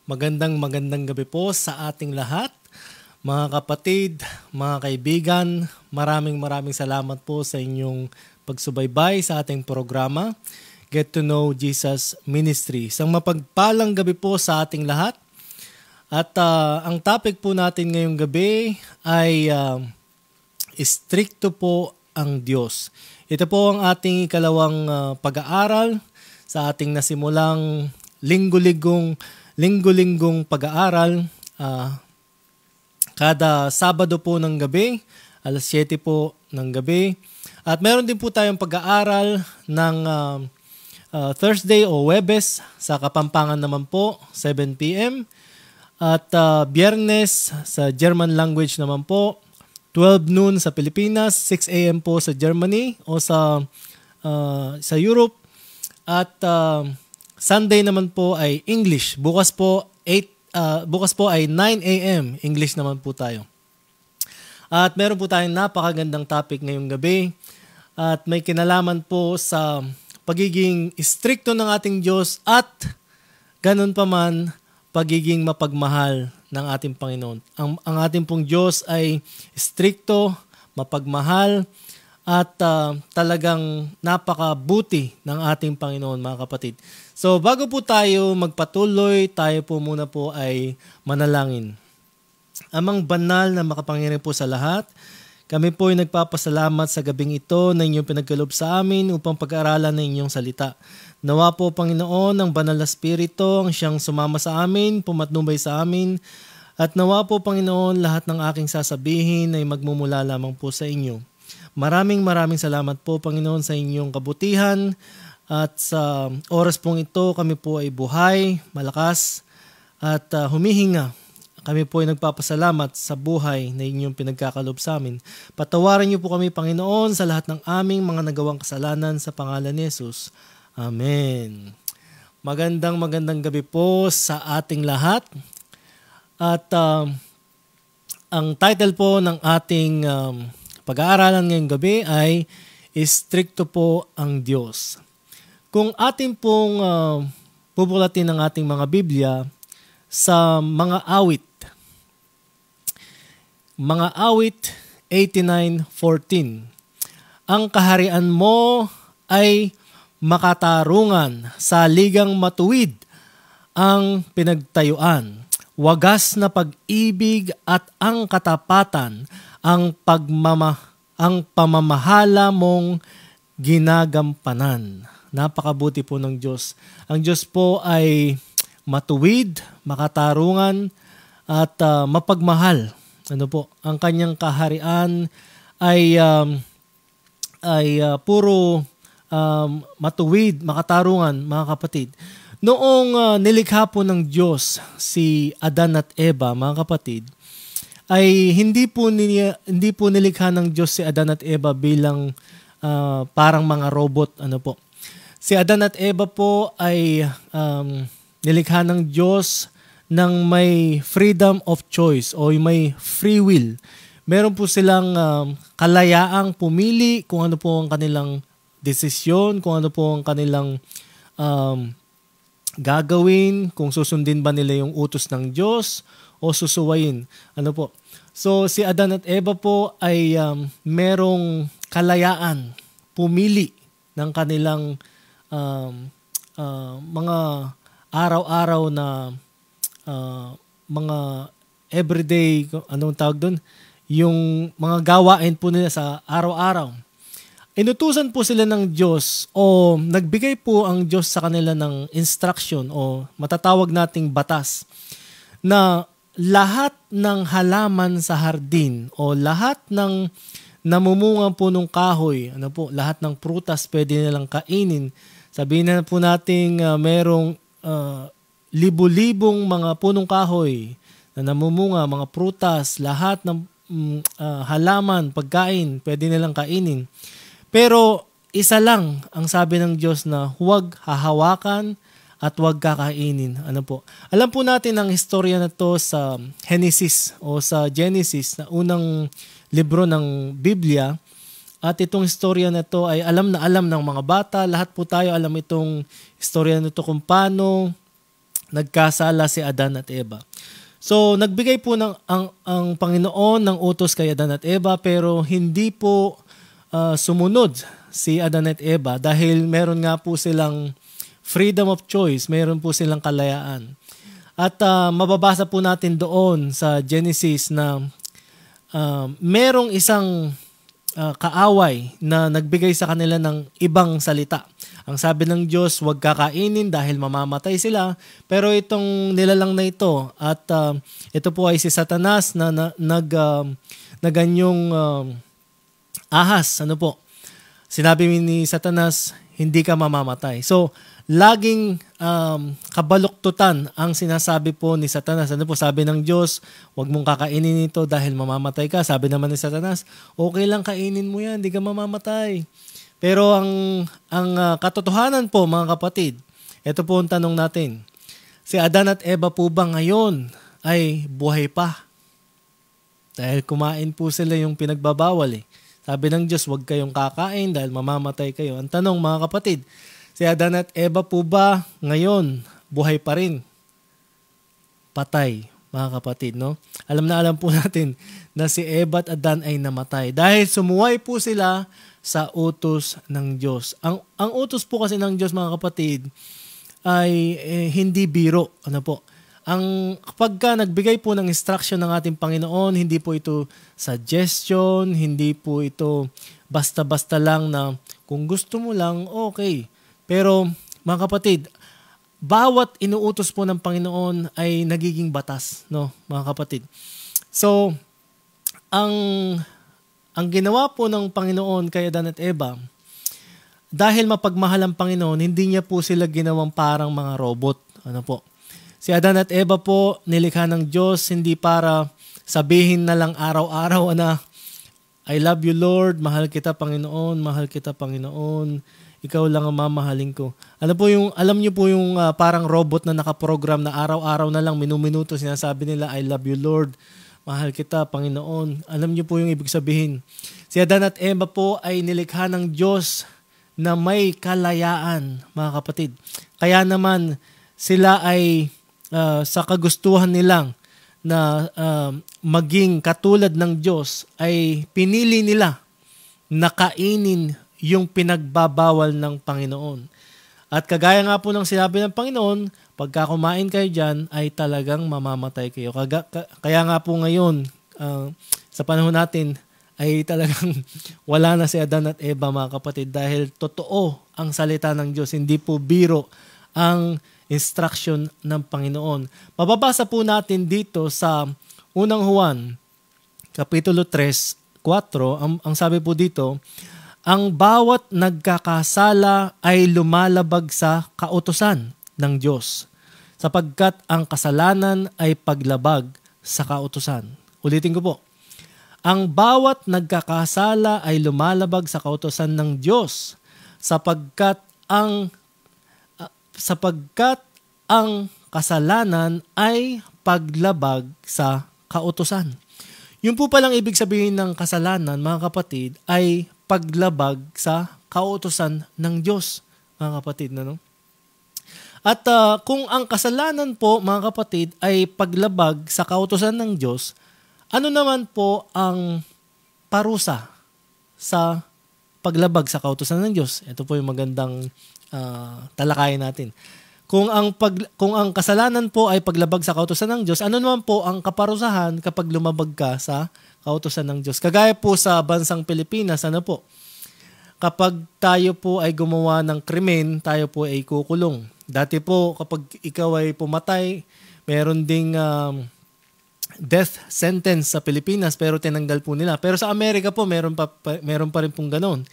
Magandang gabi po sa ating lahat. Mga kapatid, mga kaibigan, maraming salamat po sa inyong pagsubaybay sa ating programa, Get to Know Jesus Ministry. Isang mapagpalang gabi po sa ating lahat. At ang topic po natin ngayong gabi ay istrikto po ang Diyos. Ito po ang ating ikalawang pag-aaral sa ating nasimulang linggo-linggong pag-aaral. Kada Sabado po ng gabi, alas 7 po ng gabi. At meron din po tayong pag-aaral ng Thursday o Huwebes sa Kapampangan naman po, 7 p.m. At Biyernes sa German language naman po, 12 noon sa Pilipinas, 6 a.m. po sa Germany o sa Europe. At Sunday naman po ay English. Bukas po ay 9 a.m. English naman po tayo. At meron po tayong napakagandang topic ngayong gabi. At may kinalaman po sa pagiging istrikto ng ating Diyos at ganun pa man pagiging mapagmahal ng ating Panginoon. Ang ating pong Diyos ay istrikto, mapagmahal, at talagang napakabuti ng ating Panginoon, mga kapatid. So bago po tayo magpatuloy, tayo po muna po ay manalangin. Amang banal na makapangyarihan po sa lahat, kami po ay nagpapasalamat sa gabing ito na inyong pinagkaloob sa amin upang pag-aralan ng inyong salita. Nawa po, Panginoon, ang banal na Espiritu ang siyang sumama sa amin, pumatnubay sa amin, at nawa po, Panginoon, lahat ng aking sasabihin ay magmumula lamang po sa inyo. Maraming salamat po, Panginoon, sa inyong kabutihan, at sa oras pong ito kami po ay buhay, malakas, at humihinga. Kami po ay nagpapasalamat sa buhay na inyong pinagkakalob sa amin. Patawarin niyo po kami, Panginoon, sa lahat ng aming mga nagawang kasalanan sa pangalan ni Jesus. Amen. Magandang gabi po sa ating lahat. At ang title po ng ating pag-aaralan ngayong gabi ay Istrikto po ang Diyos. Kung ating pong pupulatin ng ating mga Biblia sa mga awit 89:14, ang kaharian mo ay makatarungan, sa ligang matuwid ang pinagtayuan, wagas na pag-ibig at ang katapatan, ang pamamahala mong ginagampanan. Napakabuti po ng Diyos. Ang Diyos po ay matuwid, makatarungan, at mapagmahal. Ang kanyang kaharian ay puro matuwid, makatarungan, mga kapatid. Noong nilikha po ng Diyos si Adan at Eva, mga kapatid, ay hindi po nilikha ng Diyos si Adan at Eva bilang parang mga robot. Si Adan at Eva po ay nilikha ng Diyos ng may freedom of choice o may free will. Meron po silang kalayaang pumili kung ano po ang kanilang desisyon, kung ano po ang kanilang gagawin, kung susundin ba nila yung utos ng Diyos o susuwayin. So si Adan at Eva po ay merong kalayaan pumili ng kanilang mga araw-araw na mga everyday, anong tawag doon? Yung mga gawain po nila sa araw-araw. Inutusan po sila ng Diyos o nagbigay po ang Diyos sa kanila ng instruction o matatawag nating batas na lahat ng halaman sa hardin o lahat ng namumungang punong kahoy, lahat ng prutas pwede nilang kainin. Sabihin na po nating merong libu-libong mga punong kahoy na namumunga, mga prutas, lahat ng halaman, pagkain, pwede nilang kainin. Pero isa lang ang sabi ng Diyos na huwag hahawakan at huwag kakainin. Alam po natin ang istorya na to sa Genesis o sa Genesis na unang libro ng Biblia. At itong istorya na to ay alam na alam ng mga bata. Lahat po tayo alam itong istorya na to kung paano nagkasala si Adan at Eva. So, nagbigay po ang Panginoon ng utos kay Adan at Eva, pero hindi po sumunod si Adan at Eva dahil meron nga po silang freedom of choice, meron po silang kalayaan. At mababasa po natin doon sa Genesis na merong isang kaaway na nagbigay sa kanila ng ibang salita. Ang sabi ng Diyos, huwag kakainin dahil mamamatay sila. Pero itong nilalang na ito at ito po ay si Satanas na naganyong ahas. Ano po? Sinabi ni Satanas, hindi ka mamamatay. So, laging kabaluktutan ang sinasabi po ni Satanas. Ano po sabi ng Diyos, huwag mong kakainin ito dahil mamamatay ka. Sabi naman ni Satanas, okay lang kainin mo yan, hindi ka mamamatay. Pero ang katotohanan po mga kapatid, ito po ang tanong natin. Si Adan at Eva po ba ngayon ay buhay pa? Dahil kumain po sila yung pinagbabawal eh. Sabi ng Diyos, huwag kayong kakain dahil mamamatay kayo. Ang tanong mga kapatid, si Adan at Eva po ba ngayon buhay pa rin? Patay, mga kapatid, no? Alam po natin na si Eva at Adan ay namatay dahil sumuway po sila sa utos ng Diyos. Ang utos po kasi ng Diyos, mga kapatid, ay hindi biro. Ano po? Kapag nagbigay po ng instruction ng ating Panginoon, hindi po ito suggestion, hindi po ito basta-basta lang na kung gusto mo lang, okay. Pero mga kapatid, bawat inuutos po ng Panginoon ay nagiging batas, no, mga kapatid. So, ang ginawa po ng Panginoon kay Adan at Eva, dahil mapagmahal ang Panginoon, hindi niya po sila ginawang parang mga robot. Ano po? Si Adan at Eva po, nilikha ng Diyos, hindi para sabihin na lang araw-araw na, I love you Lord, mahal kita Panginoon, mahal kita Panginoon, ikaw lang ang mamahalin ko. Alam niyo po yung parang robot na nakaprogram na araw-araw na lang, minuminuto, sinasabi nila, I love you Lord, mahal kita Panginoon. Alam niyo po yung ibig sabihin. Si Adan at Eva po ay nilikha ng Diyos na may kalayaan, mga kapatid. Kaya naman sila ay sa kagustuhan nilang na maging katulad ng Diyos ay pinili nila na kainin yung pinagbabawal ng Panginoon. At kagaya nga po ng sinabi ng Panginoon, pagka kumain kayo dyan ay talagang mamamatay kayo. Kaya nga po ngayon, sa panahon natin, ay talagang wala na si Adan at Eva, mga kapatid, dahil totoo ang salita ng Diyos. Hindi po biro ang instruction ng Panginoon. Mababasa po natin dito sa unang Juan, Kapitulo 3:4, ang sabi po dito, ang bawat nagkakasala ay lumalabag sa kautusan ng Diyos, sapagkat ang kasalanan ay paglabag sa kautusan. Ulitin ko po. Ang bawat nagkakasala ay lumalabag sa kautusan ng Diyos, sapagkat ang kasalanan ay paglabag sa kautusan. Yung po palang ibig sabihin ng kasalanan, mga kapatid, ay paglabag sa kautusan ng Diyos, mga kapatid. No? At kung ang kasalanan po, mga kapatid, ay paglabag sa kautusan ng Diyos, ano naman po ang parusa sa paglabag sa kautusan ng Diyos? Ito po yung magandang talakayan natin. Kung ang kasalanan po ay paglabag sa kautusan ng Diyos, ano naman po ang kaparusahan kapag lumabag ka sa kautusan ng Diyos? Kagaya po sa bansang Pilipinas, ano po? Kapag tayo po ay gumawa ng krimen, tayo po ay kukulong. Dati po, kapag ikaw ay pumatay, meron ding death sentence sa Pilipinas, pero tinanggal po nila. Pero sa Amerika po, meron pa rin pong ganon.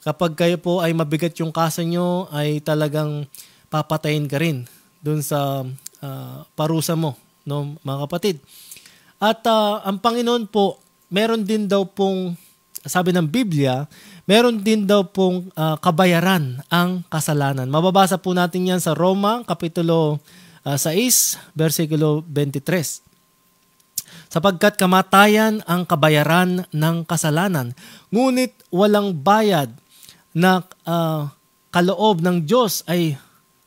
Kapag kayo po ay mabigat yung kaso nyo, ay talagang papatayin ka rin dun sa parusa mo, no, mga kapatid. At ang Panginoon po, meron din daw pong, sabi ng Biblia, meron din daw pong kabayaran ang kasalanan. Mababasa po natin yan sa Roma, Kapitulo 6, versikulo 23. Sapagkat kamatayan ang kabayaran ng kasalanan, ngunit walang bayad na kaloob ng Diyos ay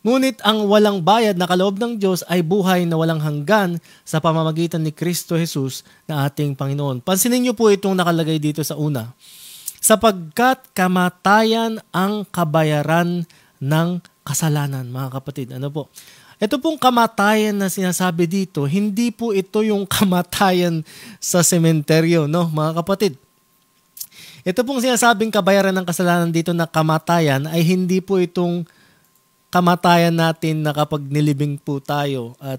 Ngunit ang walang bayad na kaloob ng Diyos ay buhay na walang hanggan sa pamamagitan ni Kristo Jesus na ating Panginoon. Pansinin niyo po itong nakalagay dito sa una. Sapagkat kamatayan ang kabayaran ng kasalanan, mga kapatid. Ano po? Ito pong kamatayan na sinasabi dito, hindi po ito yung kamatayan sa sementeryo, no, mga kapatid. Ito pong sinasabing kabayaran ng kasalanan dito na kamatayan ay hindi po itong kamatayan natin na kapag nilibing po tayo at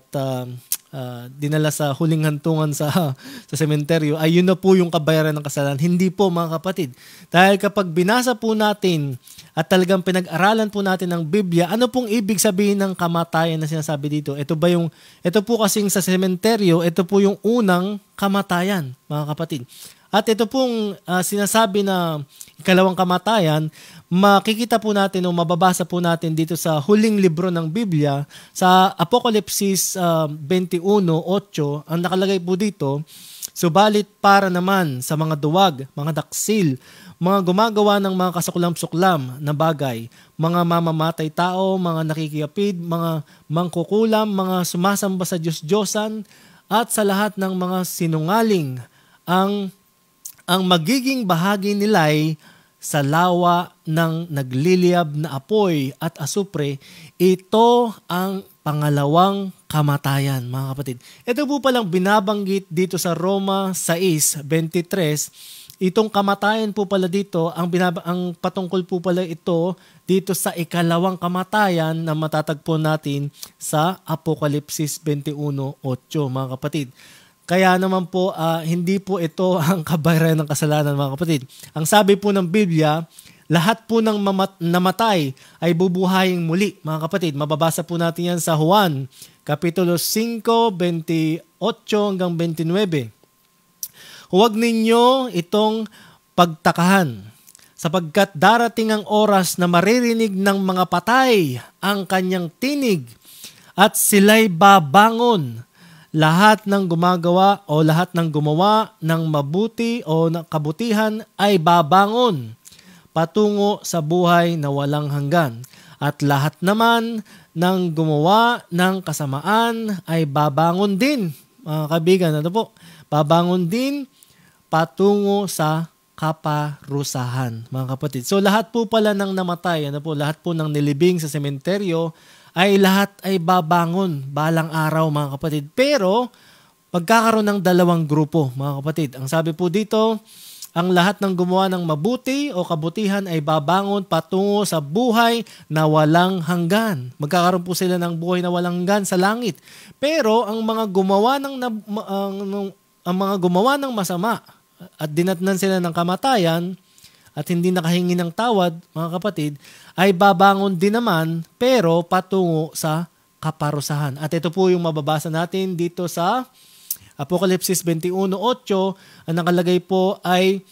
dinala sa huling hantungan sa sementeryo, ay yun na po yung kabayaran ng kasalanan. Hindi po, mga kapatid. Dahil kapag binasa po natin at talagang pinag-aralan po natin ng Biblia, ano pong ibig sabihin ng kamatayan na sinasabi dito? Ito po kasing sa sementeryo, ito po yung unang kamatayan, mga kapatid. At ito pong sinasabi na ikalawang kamatayan, makikita po natin o mababasa po natin dito sa huling libro ng Biblia, sa Apokalipsis 21:8, ang nakalagay po dito, subalit para naman sa mga duwag, mga daksil, mga gumagawa ng mga kasuklam-suklam na bagay, mga mamamatay tao, mga nakikiapid, mga mangkukulam, mga sumasamba sa Diyos-Diyosan, at sa lahat ng mga sinungaling, ang magiging bahagi nila'y sa lawa ng nagliliyab na apoy at asupre. Ito ang pangalawang kamatayan, mga kapatid. Ito po palang binabanggit dito sa Roma 6:23. Itong kamatayan po pala dito, ang patungkol po pala ito dito sa ikalawang kamatayan na matatagpo natin sa Apokalipsis 21:8, mga kapatid. Kaya naman po, hindi po ito ang kabayaran ng kasalanan, mga kapatid. Ang sabi po ng Biblia, lahat po ng namatay ay bubuhayin muli, mga kapatid. Mababasa po natin yan sa Juan, Kapitulo 5:28-29. Huwag ninyo itong pagtakahan, sapagkat darating ang oras na maririnig ng mga patay ang kanyang tinig at sila'y babangon. Lahat ng gumagawa o lahat ng gumawa ng mabuti o ng kabutihan ay babangon patungo sa buhay na walang hanggan. At lahat naman ng gumawa ng kasamaan ay babangon din, mga kaibigan, ano po? Babangon din patungo sa kaparusahan, mga kapatid. So lahat po pala ng namatay, ano po, lahat po ng nilibing sa sementeryo, ay lahat ay babangon balang araw, mga kapatid. Pero, pagkakaroon ng dalawang grupo, mga kapatid. Ang sabi po dito, ang lahat ng gumawa ng mabuti o kabutihan ay babangon patungo sa buhay na walang hanggan. Magkakaroon po sila ng buhay na walang hanggan sa langit. Pero, ang mga gumawa ng masama at dinatnan sila ng kamatayan, at hindi nakahingi ng tawad, mga kapatid, ay babangon din naman pero patungo sa kaparusahan. At ito po yung mababasa natin dito sa Apokalipsis 21:8. Ang nakalagay po ay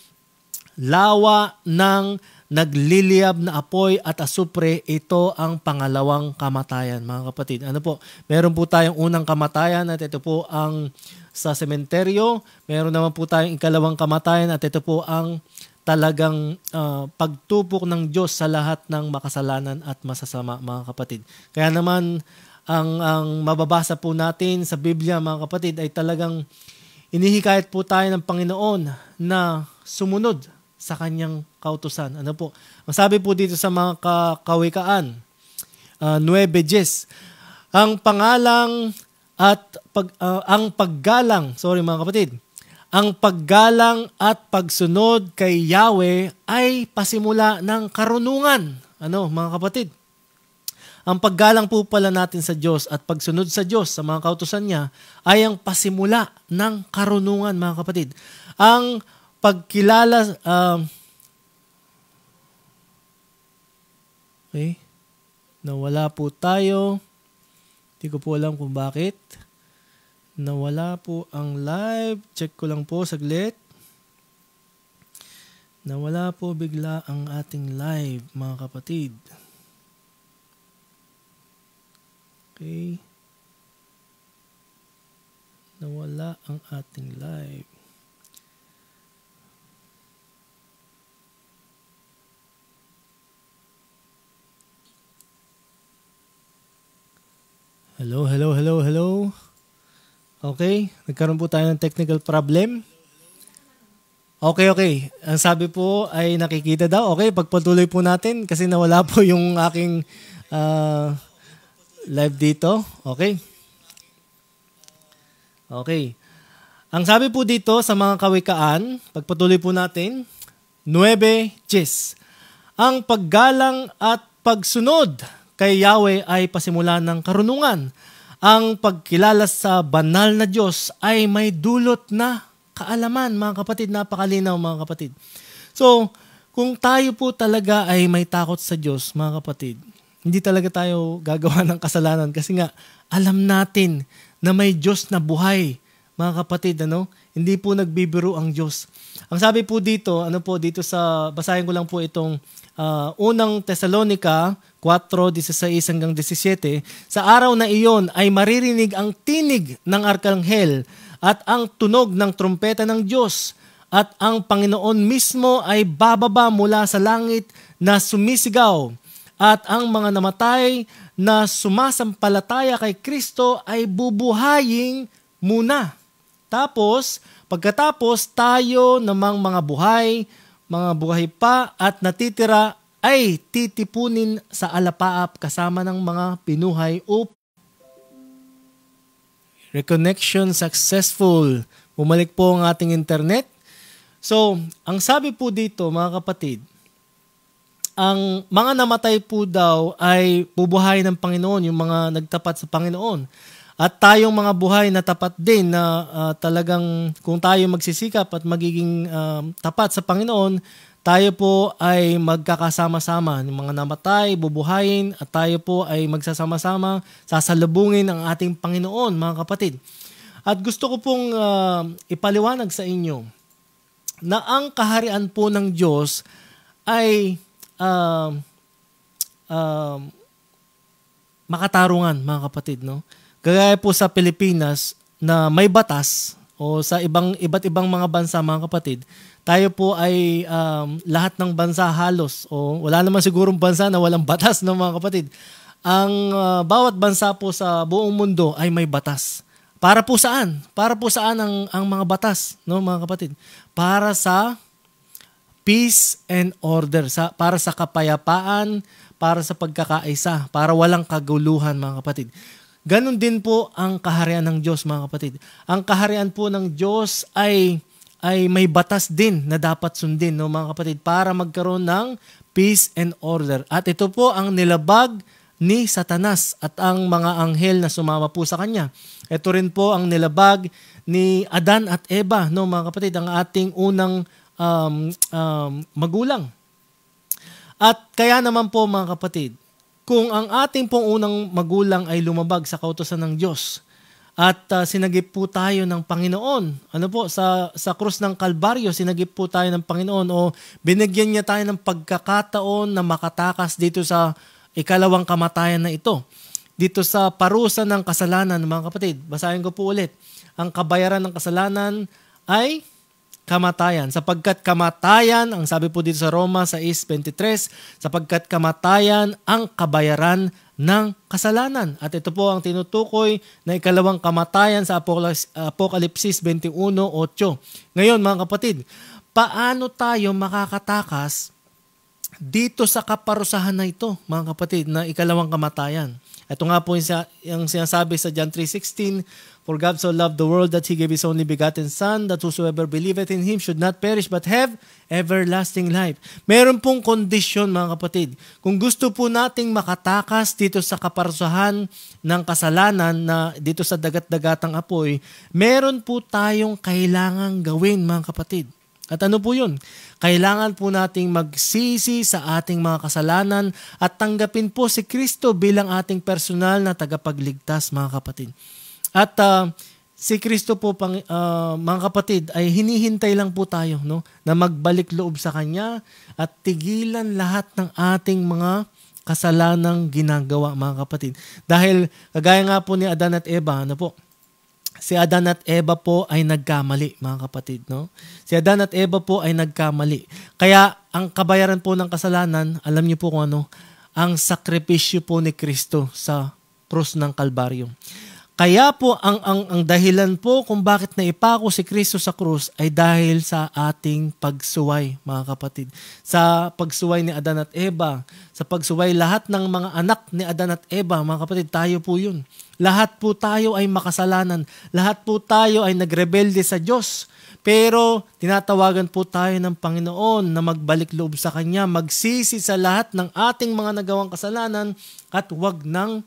lawa ng nagliliyab na apoy at asupre. Ito ang pangalawang kamatayan, mga kapatid. Ano po? Meron po tayong unang kamatayan at ito po ang sa sementeryo. Meron naman po tayong ikalawang kamatayan at ito po ang talagang pagtupok ng Diyos sa lahat ng makasalanan at masasama, mga kapatid. Kaya naman, ang mababasa po natin sa Biblia, mga kapatid, ay talagang inihikayat po tayo ng Panginoon na sumunod sa kanyang kautusan. Ano po? Ang sabi po dito sa mga kawikaan, 9:10, ang pangalang at ang paggalang, mga kapatid, ang paggalang at pagsunod kay Yahweh ay pasimula ng karunungan. Ano, mga kapatid? Ang paggalang po pala natin sa Diyos at pagsunod sa Diyos sa mga kautusan niya ay ang pasimula ng karunungan, mga kapatid. Ang pagkilala, okay, nawala po tayo. Hindi ko po alam kung bakit. Nawala po ang live. Check ko lang po saglit. Nawala po bigla ang ating live, mga kapatid. Okay. Nawala ang ating live. Hello, hello, hello, hello. Okay, nagkaroon po tayo ng technical problem. Okay. Ang sabi po ay nakikita daw. Okay, pagpatuloy po natin kasi nawala po yung aking live dito. Okay. Ang sabi po dito sa mga kawikaan, pagpatuloy po natin, 9:10. Ang paggalang at pagsunod kay Yahweh ay pasimula ng karunungan. Ang pagkilala sa banal na Diyos ay may dulot na kaalaman, mga kapatid. Napakalinaw, mga kapatid. So, kung tayo po talaga ay may takot sa Diyos, mga kapatid, hindi talaga tayo gagawa ng kasalanan kasi nga alam natin na may Diyos na buhay, mga kapatid. Hindi po nagbibiro ang Diyos. Ang sabi po dito, dito sa, basahin ko lang po itong unang Tesalonica 4:16-17, sa araw na iyon ay maririnig ang tinig ng arkanghel at ang tunog ng trumpeta ng Diyos, at ang Panginoon mismo ay bababa mula sa langit na sumisigaw, at ang mga namatay na sumasampalataya kay Kristo ay bubuhayin muna. Pagkatapos tayo namang mga buhay pa at natitira ay titipunin sa alapaap kasama ng mga pinuhay. Reconnection successful. Bumalik po ang ating internet. So, ang sabi po dito, mga kapatid, ang mga namatay po daw ay bubuhayin ng Panginoon, yung mga nagtapat sa Panginoon. At tayong mga buhay na tapat din na talagang kung tayo magsisikap at magiging tapat sa Panginoon, tayo po ay magkakasama-sama. Yung mga namatay, bubuhayin, at tayo po ay magsasama-sama, sasalubungin ang ating Panginoon, mga kapatid. At gusto ko pong ipaliwanag sa inyo na ang kaharian po ng Diyos ay makatarungan, mga kapatid, no? Kagaya po sa Pilipinas na may batas o sa iba't ibang mga bansa, mga kapatid, tayo po ay lahat ng bansa halos o wala naman sigurong bansa na walang batas, no, mga kapatid. Ang bawat bansa po sa buong mundo ay may batas. Para po saan? Para po saan ang mga batas, no, mga kapatid? Para sa peace and order, para sa kapayapaan, para sa pagkakaisa, para walang kaguluhan, mga kapatid. Ganon din po ang kaharian ng Diyos, mga kapatid. Ang kaharian po ng Diyos ay may batas din na dapat sundin, no, mga kapatid, para magkaroon ng peace and order. At ito po ang nilabag ni Satanas at ang mga anghel na sumama po sa kanya. Ito rin po ang nilabag ni Adan at Eva, no, mga kapatid, ang ating unang magulang. At kaya naman po, mga kapatid, kung ang ating pong unang magulang ay lumabag sa kautusan ng Diyos at sinagip po tayo ng Panginoon, sa krus ng Kalbaryo, sinagip po tayo ng Panginoon o binigyan niya tayo ng pagkakataon na makatakas dito sa ikalawang kamatayan na ito. Dito sa parusa ng kasalanan, mga kapatid, basahin ko po ulit. Ang kabayaran ng kasalanan ay kamatayan. Sapagkat kamatayan, ang sabi po dito sa Roma 6:23, sapagkat kamatayan ang kabayaran ng kasalanan. At ito po ang tinutukoy na ikalawang kamatayan sa Apokalipsis 21:8. Ngayon, mga kapatid, paano tayo makakatakas dito sa kaparusahan na ito, mga kapatid, na ikalawang kamatayan? Ito nga po yung sinasabi sa John 3:16, for God so loved the world that He gave His only begotten Son, that whosoever believeth in Him should not perish but have everlasting life. Meron pong kondisyon, mga kapatid. Kung gusto po nating makatakas dito sa kaparusahan ng kasalanan na dito sa dagat-dagatang apoy, meron po tayong kailangang gawin, mga kapatid. At ano po yun? Kailangan po nating magsisi sa ating mga kasalanan at tanggapin po si Kristo bilang ating personal na tagapagligtas, mga kapatid. At si Kristo po, mga kapatid, ay hinihintay lang po tayo, no, na magbalik loob sa Kanya at tigilan lahat ng ating mga kasalanang ginagawa, mga kapatid. Dahil kagaya nga po ni Adan at Eva, si Adan at Eva po ay nagkamali, mga kapatid, no? Si Adan at Eva po ay nagkamali. Kaya ang kabayaran po ng kasalanan, alam niyo po kung ano, ang sakripisyo po ni Kristo sa krus ng Kalbaryo. Kaya po ang dahilan po kung bakit naipako si Kristo sa krus ay dahil sa ating pagsuway, mga kapatid. Sa pagsuway ni Adan at Eva, sa pagsuway lahat ng mga anak ni Adan at Eva, mga kapatid, tayo po yun. Lahat po tayo ay makasalanan. Lahat po tayo ay nagrebelde sa Diyos. Pero tinatawagan po tayo ng Panginoon na magbalik loob sa Kanya, magsisi sa lahat ng ating mga nagawang kasalanan at huwag nang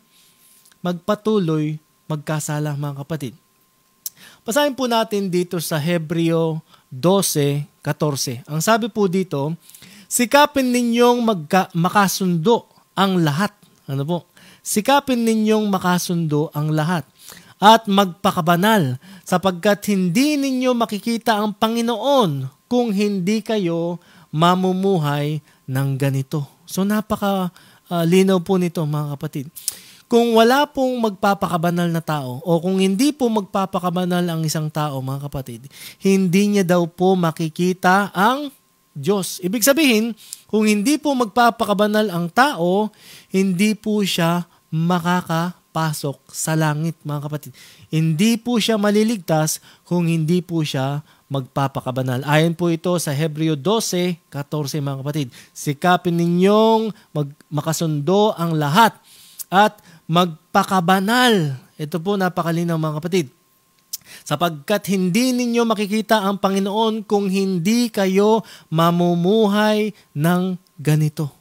magpatuloy magkasala, mga kapatid. Basahin po natin dito sa Hebreo 12:14. Ang sabi po dito, sikapin ninyong makasundo ang lahat. Ano po? Sikapin ninyong makasundo ang lahat at magpakabanal sapagkat hindi ninyo makikita ang Panginoon kung hindi kayo mamumuhay ng ganito. So linaw po nito, mga kapatid. Kung wala pong magpapakabanal na tao o kung hindi po magpapakabanal ang isang tao, mga kapatid, hindi niya daw po makikita ang Diyos. Ibig sabihin, kung hindi po magpapakabanal ang tao, hindi po siya makakapasok sa langit, mga kapatid. Hindi po siya maliligtas kung hindi po siya magpapakabanal. Ayon po ito sa Hebreo 12:14, mga kapatid. Sikapin ninyong makasundo ang lahat at magpakabanal. Ito po napakalinaw, mga kapatid. Sapagkat hindi ninyo makikita ang Panginoon kung hindi kayo mamumuhay ng ganito.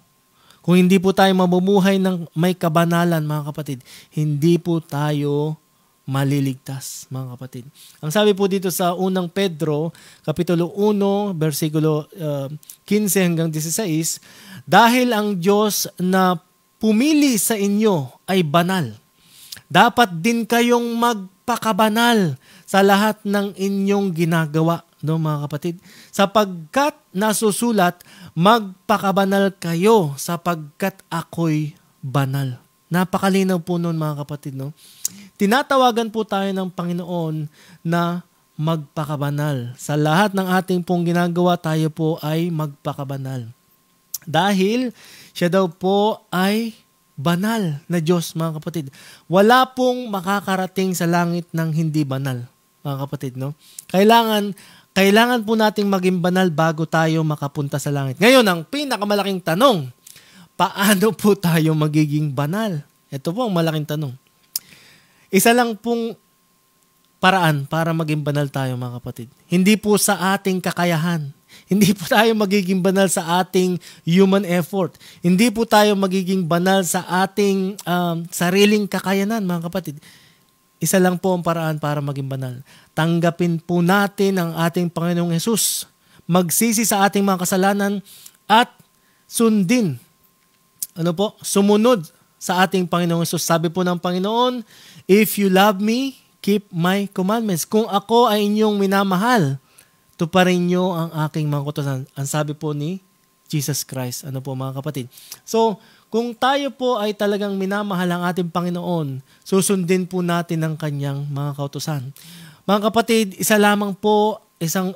Kung hindi po tayo mamumuhay ng may kabanalan, mga kapatid, hindi po tayo maliligtas, mga kapatid. Ang sabi po dito sa unang Pedro, Kapitulo 1, versikulo 15 hanggang 16, dahil ang Diyos na pumili sa inyo ay banal, dapat din kayong magpakabanal sa lahat ng inyong ginagawa, no, mga kapatid? Sapagkat nasusulat, magpakabanal kayo sapagkat ako'y banal. Napakalinaw po nun, mga kapatid, no? Tinatawagan po tayo ng Panginoon na magpakabanal. Sa lahat ng ating pong ginagawa, tayo po ay magpakabanal. Dahil siya daw po ay banal na Diyos, mga kapatid. Wala pong makakarating sa langit ng hindi banal, mga kapatid, no? Kailangan po nating maging banal bago tayo makapunta sa langit. Ngayon, ang pinakamalaking tanong, paano po tayo magiging banal? Ito po ang malaking tanong. Isa lang pong paraan para maging banal tayo, mga kapatid. Hindi po sa ating kakayahan. Hindi po tayo magiging banal sa ating human effort. Hindi po tayo magiging banal sa ating sariling kakayanan, mga kapatid. Isa lang po ang paraan para maging banal. Tanggapin po natin ang ating Panginoong Hesus. Magsisi sa ating mga kasalanan at sundin. Sumunod sa ating Panginoong Hesus. Sabi po ng Panginoon, if you love me, keep my commandments. Kung ako ay inyong minamahal, tuparin nyo ang aking mga kautusan. Ang sabi po ni Jesus Christ. Ano po, mga kapatid? So, kung tayo po ay talagang minamahal ang ating Panginoon, susundin po natin ang kanyang mga kautusan. Mga kapatid, isa lamang po, isang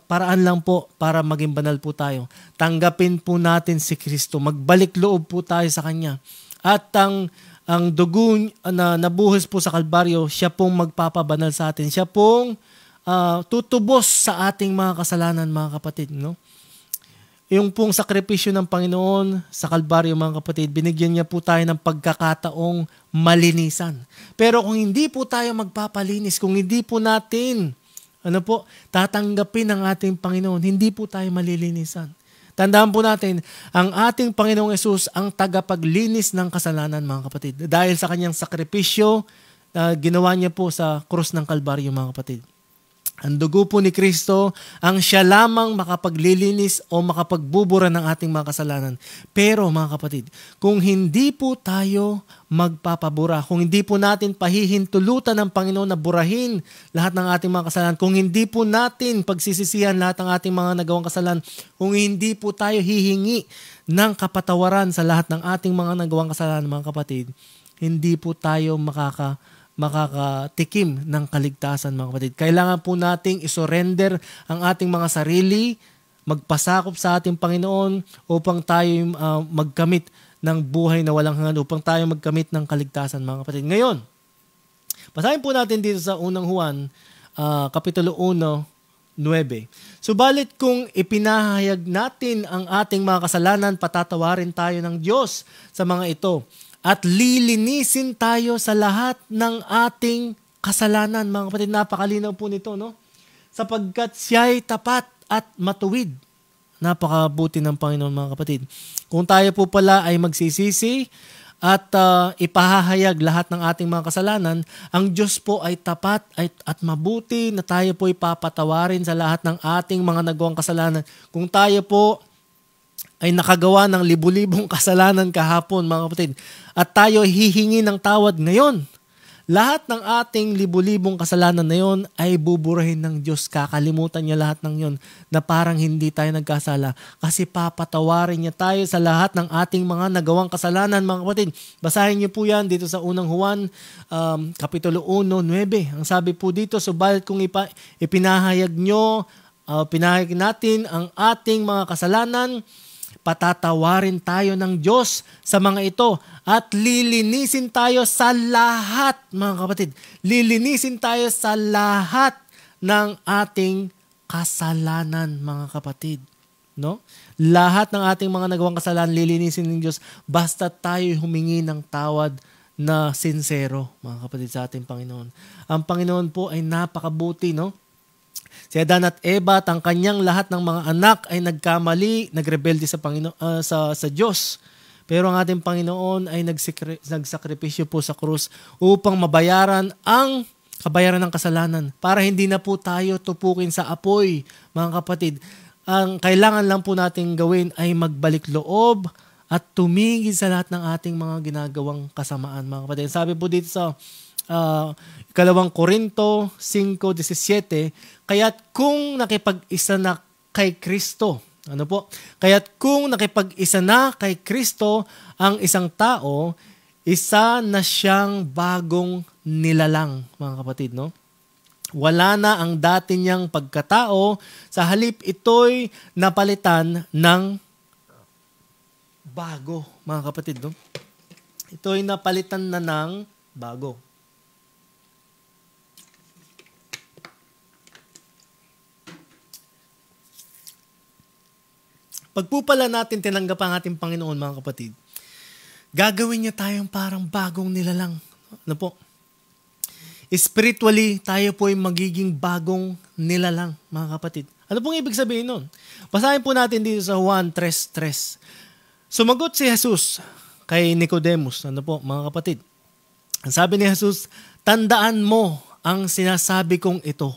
paraan lang po para maging banal po tayo. Tanggapin po natin si Kristo. Magbalik loob po tayo sa Kanya. At ang dugo na nabuhos po sa Kalbaryo, siya pong magpapabanal sa atin. Siya pong tutubos sa ating mga kasalanan, mga kapatid, no? Yung pong sakripisyo ng Panginoon sa Kalbaryo, mga kapatid, binigyan niya po tayo ng pagkakataong malinisan. Pero kung hindi po tayo magpapalinis, kung hindi po natin tatanggapin ng ating Panginoon, hindi po tayo malilinisan. Tandaan po natin, ang ating Panginoong Hesus ang tagapaglinis ng kasalanan, mga kapatid. Dahil sa kanyang sakripisyo, ginawa niya po sa krus ng Kalbaryo, mga kapatid. Ang dugo po ni Kristo ang siya lamang makapaglilinis o makapagbubura ng ating mga kasalanan. Pero, mga kapatid, kung hindi po tayo magpapabura, kung hindi po natin pahihintulutan ng Panginoon na burahin lahat ng ating mga kasalanan, kung hindi po natin pagsisisihan lahat ng ating mga nagawang kasalanan, kung hindi po tayo hihingi ng kapatawaran sa lahat ng ating mga nagawang kasalanan, mga kapatid, hindi po tayo makakatikim ng kaligtasan, mga kapatid. Kailangan po nating isurrender ang ating mga sarili, magpasakop sa ating Panginoon upang tayo magkamit ng buhay na walang hanggan upang tayo magkamit ng kaligtasan, mga kapatid. Ngayon, basahin po natin dito sa unang Juan, Kapitulo 1, 9. Subalit kung ipinahayag natin ang ating mga kasalanan, patatawarin tayo ng Diyos sa mga ito at lilinisin tayo sa lahat ng ating kasalanan. Mga kapatid, napakalinaw po nito, no? Sapagkat siya'y tapat at matuwid. Napakabuti ng Panginoon, mga kapatid. Kung tayo po pala ay magsisisi at ipahahayag lahat ng ating mga kasalanan, ang Diyos po ay tapat at mabuti na tayo po ipapatawarin sa lahat ng ating mga nagawang kasalanan. Kung tayo po ay nakagawa ng libu-libong kasalanan kahapon, mga kapatid, at tayo hihingi ng tawad ngayon, lahat ng ating libu-libong kasalanan na yon ay buburahin ng Diyos. Kakalimutan niya lahat ng yon na parang hindi tayo nagkasala kasi papatawarin niya tayo sa lahat ng ating mga nagawang kasalanan, mga kapatid. Basahin niyo po yan dito sa unang Juan, Kapitulo 1, 9. Ang sabi po dito, subalit kung ipinahayag natin ang ating mga kasalanan, patatawarin tayo ng Diyos sa mga ito at lilinisin tayo sa lahat, mga kapatid. Lilinisin tayo sa lahat ng ating kasalanan, mga kapatid. No? Lahat ng ating mga nagawang kasalanan lilinisin ng Diyos basta tayo humingi ng tawad na sincero, mga kapatid, sa ating Panginoon. Ang Panginoon po ay napakabuti, no? Si Adan at Eva at ang kanyang lahat ng mga anak ay nagkamali, nagrebelde sa Panginoon, sa Diyos. Pero ang ating Panginoon ay nagsakripisyo po sa krus upang mabayaran ang kabayaran ng kasalanan para hindi na po tayo tupukin sa apoy, mga kapatid. Ang kailangan lang po nating gawin ay magbalik loob at tumigil sa lahat ng ating mga ginagawang kasamaan, mga kapatid. Sabi po dito sa 2 Korinto 5:17, kaya't kung nakipag-isa na kay Kristo, kaya't kung nakipag-isa na kay Kristo ang isang tao, isa na siyang bagong nilalang, mga kapatid, no? Wala na ang dati niyang pagkatao, sa halip ito'y napalitan ng bago, mga kapatid, no? Ito'y napalitan na ng bago. Pag po pala natin tinanggap ang ating Panginoon, mga kapatid, gagawin niya tayong parang bagong nilalang. Ano po? Spiritually, tayo po ay magiging bagong nilalang, mga kapatid. Ano pong ibig sabihin nun? Basahin po natin dito sa Juan 3:3. Sumagot si Jesus kay Nicodemus. Ano po, mga kapatid? Ang sabi ni Jesus, tandaan mo ang sinasabi kong ito.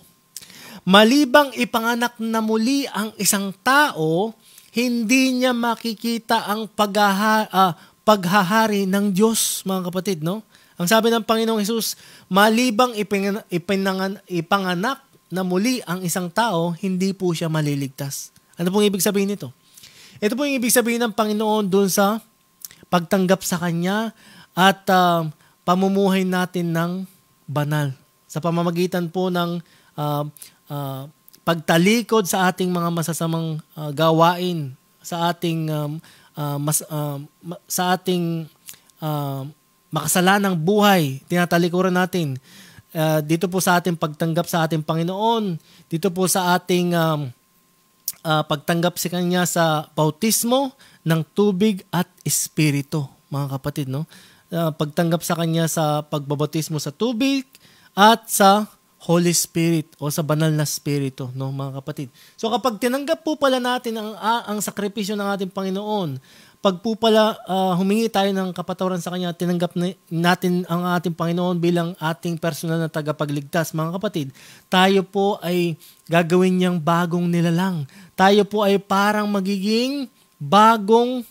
Malibang ipanganak na muli ang isang tao, hindi niya makikita ang paghahari ng Diyos, mga kapatid, no? Ang sabi ng Panginoong Hesus, malibang ipanganak na muli ang isang tao, hindi po siya maliligtas. Ano pong ibig sabihin nito? Ito pong ibig sabihin ng Panginoon dun sa pagtanggap sa Kanya at pamumuhay natin ng banal. Sa pamamagitan po ng pagtalikod sa ating mga masasamang gawain, sa ating makasalanang buhay, tinatalikuran natin. Dito po sa ating pagtanggap sa ating Panginoon, dito po sa ating pagtanggap sa Kanya sa bautismo ng tubig at espiritu, mga kapatid, no? Pagtanggap sa Kanya sa pagbabautismo sa tubig at sa Holy Spirit o sa banal na spirito, no, mga kapatid. So kapag tinanggap po pala natin ang sakripisyo ng ating Panginoon, pag po pala humingi tayo ng kapatawaran sa Kanya, tinanggap natin ang ating Panginoon bilang ating personal na tagapagligtas, mga kapatid, tayo po ay gagawin niyang bagong nilalang. Tayo po ay parang magiging bagong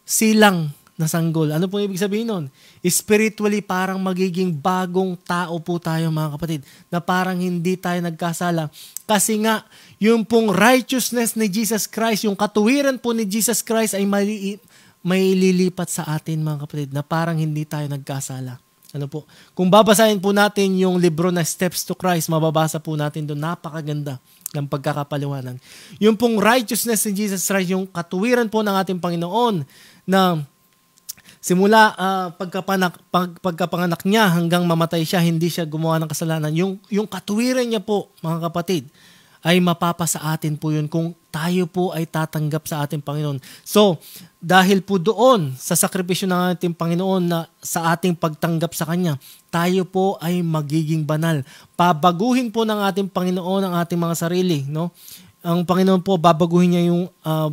silang na sanggol. Ano po ibig sabihin nun? Spiritually, parang magiging bagong tao po tayo, mga kapatid, na parang hindi tayo nagkasala. Kasi nga, yung pong righteousness ni Jesus Christ, yung katuwiran po ni Jesus Christ ay may lilipat sa atin, mga kapatid, na parang hindi tayo nagkasala. Ano po? Kung babasahin po natin yung libro na Steps to Christ, mababasa po natin doon, napakaganda ng pagkakapaliwanan. Yung pong righteousness ni Jesus Christ, yung katuwiran po ng ating Panginoon na Simula pagkapanganak niya hanggang mamatay siya, hindi siya gumawa ng kasalanan. Yung katuwiran niya po, mga kapatid, ay mapapasa atin po yun kung tayo po ay tatanggap sa ating Panginoon. So, dahil po doon sa sakripisyo ng ating Panginoon na sa ating pagtanggap sa Kanya, tayo po ay magiging banal. Pabaguhin po ng ating Panginoon ang ating mga sarili, no? Ang Panginoon po, babaguhin niya yung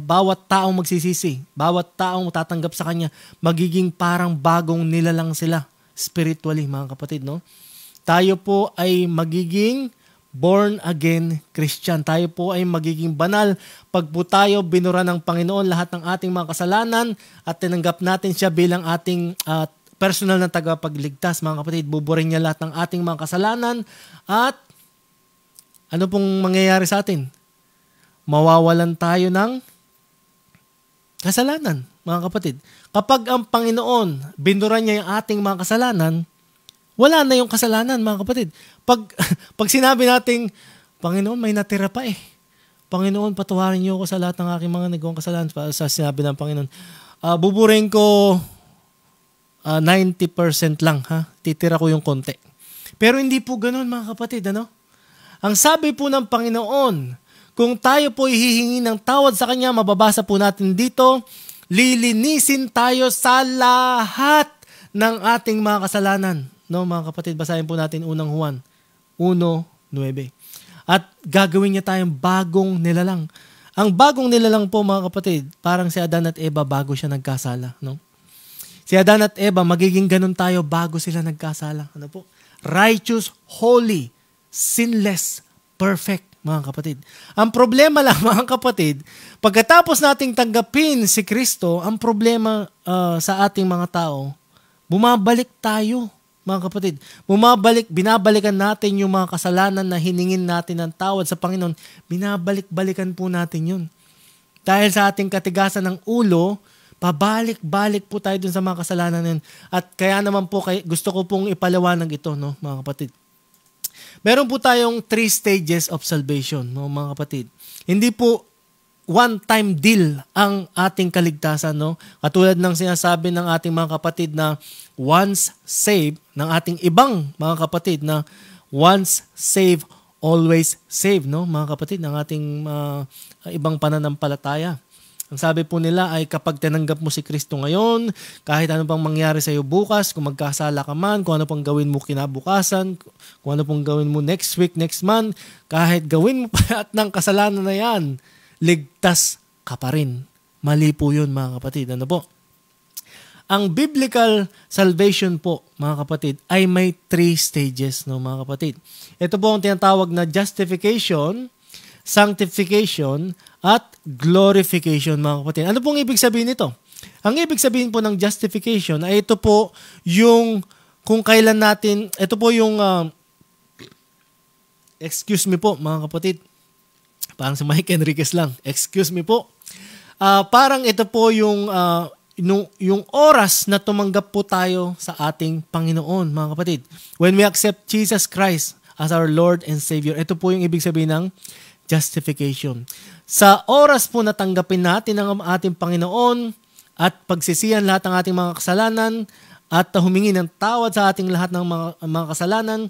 bawat taong magsisisi, bawat taong tatanggap sa Kanya, magiging parang bagong nilalang sila spiritually, mga kapatid, no? Tayo po ay magiging born again Christian. Tayo po ay magiging banal pag po tayo binura ng Panginoon lahat ng ating mga kasalanan at tinanggap natin siya bilang ating personal na tagapagligtas. Mga kapatid, buburin niya lahat ng ating mga kasalanan at ano pong mangyayari sa atin? Mawawalan tayo ng kasalanan, mga kapatid. Kapag ang Panginoon binura niya yung ating mga kasalanan, wala na yung kasalanan, mga kapatid. Pag sinabi nating, Panginoon, may natira pa eh. Panginoon, patawarin niyo ako sa lahat ng aking mga nagawang kasalanan. Sa sinabi ng Panginoon, buburin ko 90% lang, ha? Titira ko yung konti. Pero hindi po ganoon, mga kapatid, ano? Ang sabi po ng Panginoon, kung tayo po hihingi ng tawad sa Kanya, mababasa po natin dito, lilinisin tayo sa lahat ng ating mga kasalanan. No, mga kapatid, basahin po natin unang Juan 1:9. At gagawin niya tayong bagong nilalang. Ang bagong nilalang po, mga kapatid, parang si Adan at Eva bago siya nagkasala, no? Si Adan at Eva, magiging ganun tayo bago sila nagkasala. Ano po? Righteous, holy, sinless, perfect, mga kapatid. Ang problema lang, mga kapatid, pagkatapos nating tanggapin si Kristo, ang problema sa ating mga tao, bumabalik tayo, mga kapatid. Binabalikan natin yung mga kasalanan na hiningin natin ng tawad sa Panginoon. Binabalik-balikan po natin yun. Dahil sa ating katigasan ng ulo, pabalik-balik po tayo dun sa mga kasalanan na yun. At kaya naman po, gusto ko pong ipaliwanag ito, no, mga kapatid. Meron po tayong 3 stages of salvation, no, mga kapatid. Hindi po one-time deal ang ating kaligtasan, no? Katulad ng sinasabi ng ating mga kapatid na once saved, ng ating ibang mga kapatid na once saved, always saved, no? Mga kapatid, ng ating ibang pananampalataya. Ang sabi po nila ay kapag tinanggap mo si Kristo ngayon, kahit ano pang mangyari sa iyo bukas, kung magkasala ka man, kung ano pang gawin mo kinabukasan, kung ano pang gawin mo next week, next month, kahit gawin mo pa at ng kasalanan na yan, ligtas ka pa rin. Mali po yun, mga kapatid. Ano po? Ang biblical salvation po, mga kapatid, ay may 3 stages, no, mga kapatid. Ito po ang tinatawag na justification, sanctification, at glorification, mga kapatid. Ano pong ibig sabihin nito? Ang ibig sabihin po ng justification ay ito po yung kung kailan natin, ito po yung excuse me po, mga kapatid. Parang si Mike Enriquez lang. Excuse me po. Parang ito po yung oras na tumanggap po tayo sa ating Panginoon, mga kapatid. When we accept Jesus Christ as our Lord and Savior, ito po yung ibig sabihin ng justification. Sa oras po na tanggapin natin ang ating Panginoon at pagsisihan lahat ng ating mga kasalanan at humingi ng tawad sa ating lahat ng mga kasalanan,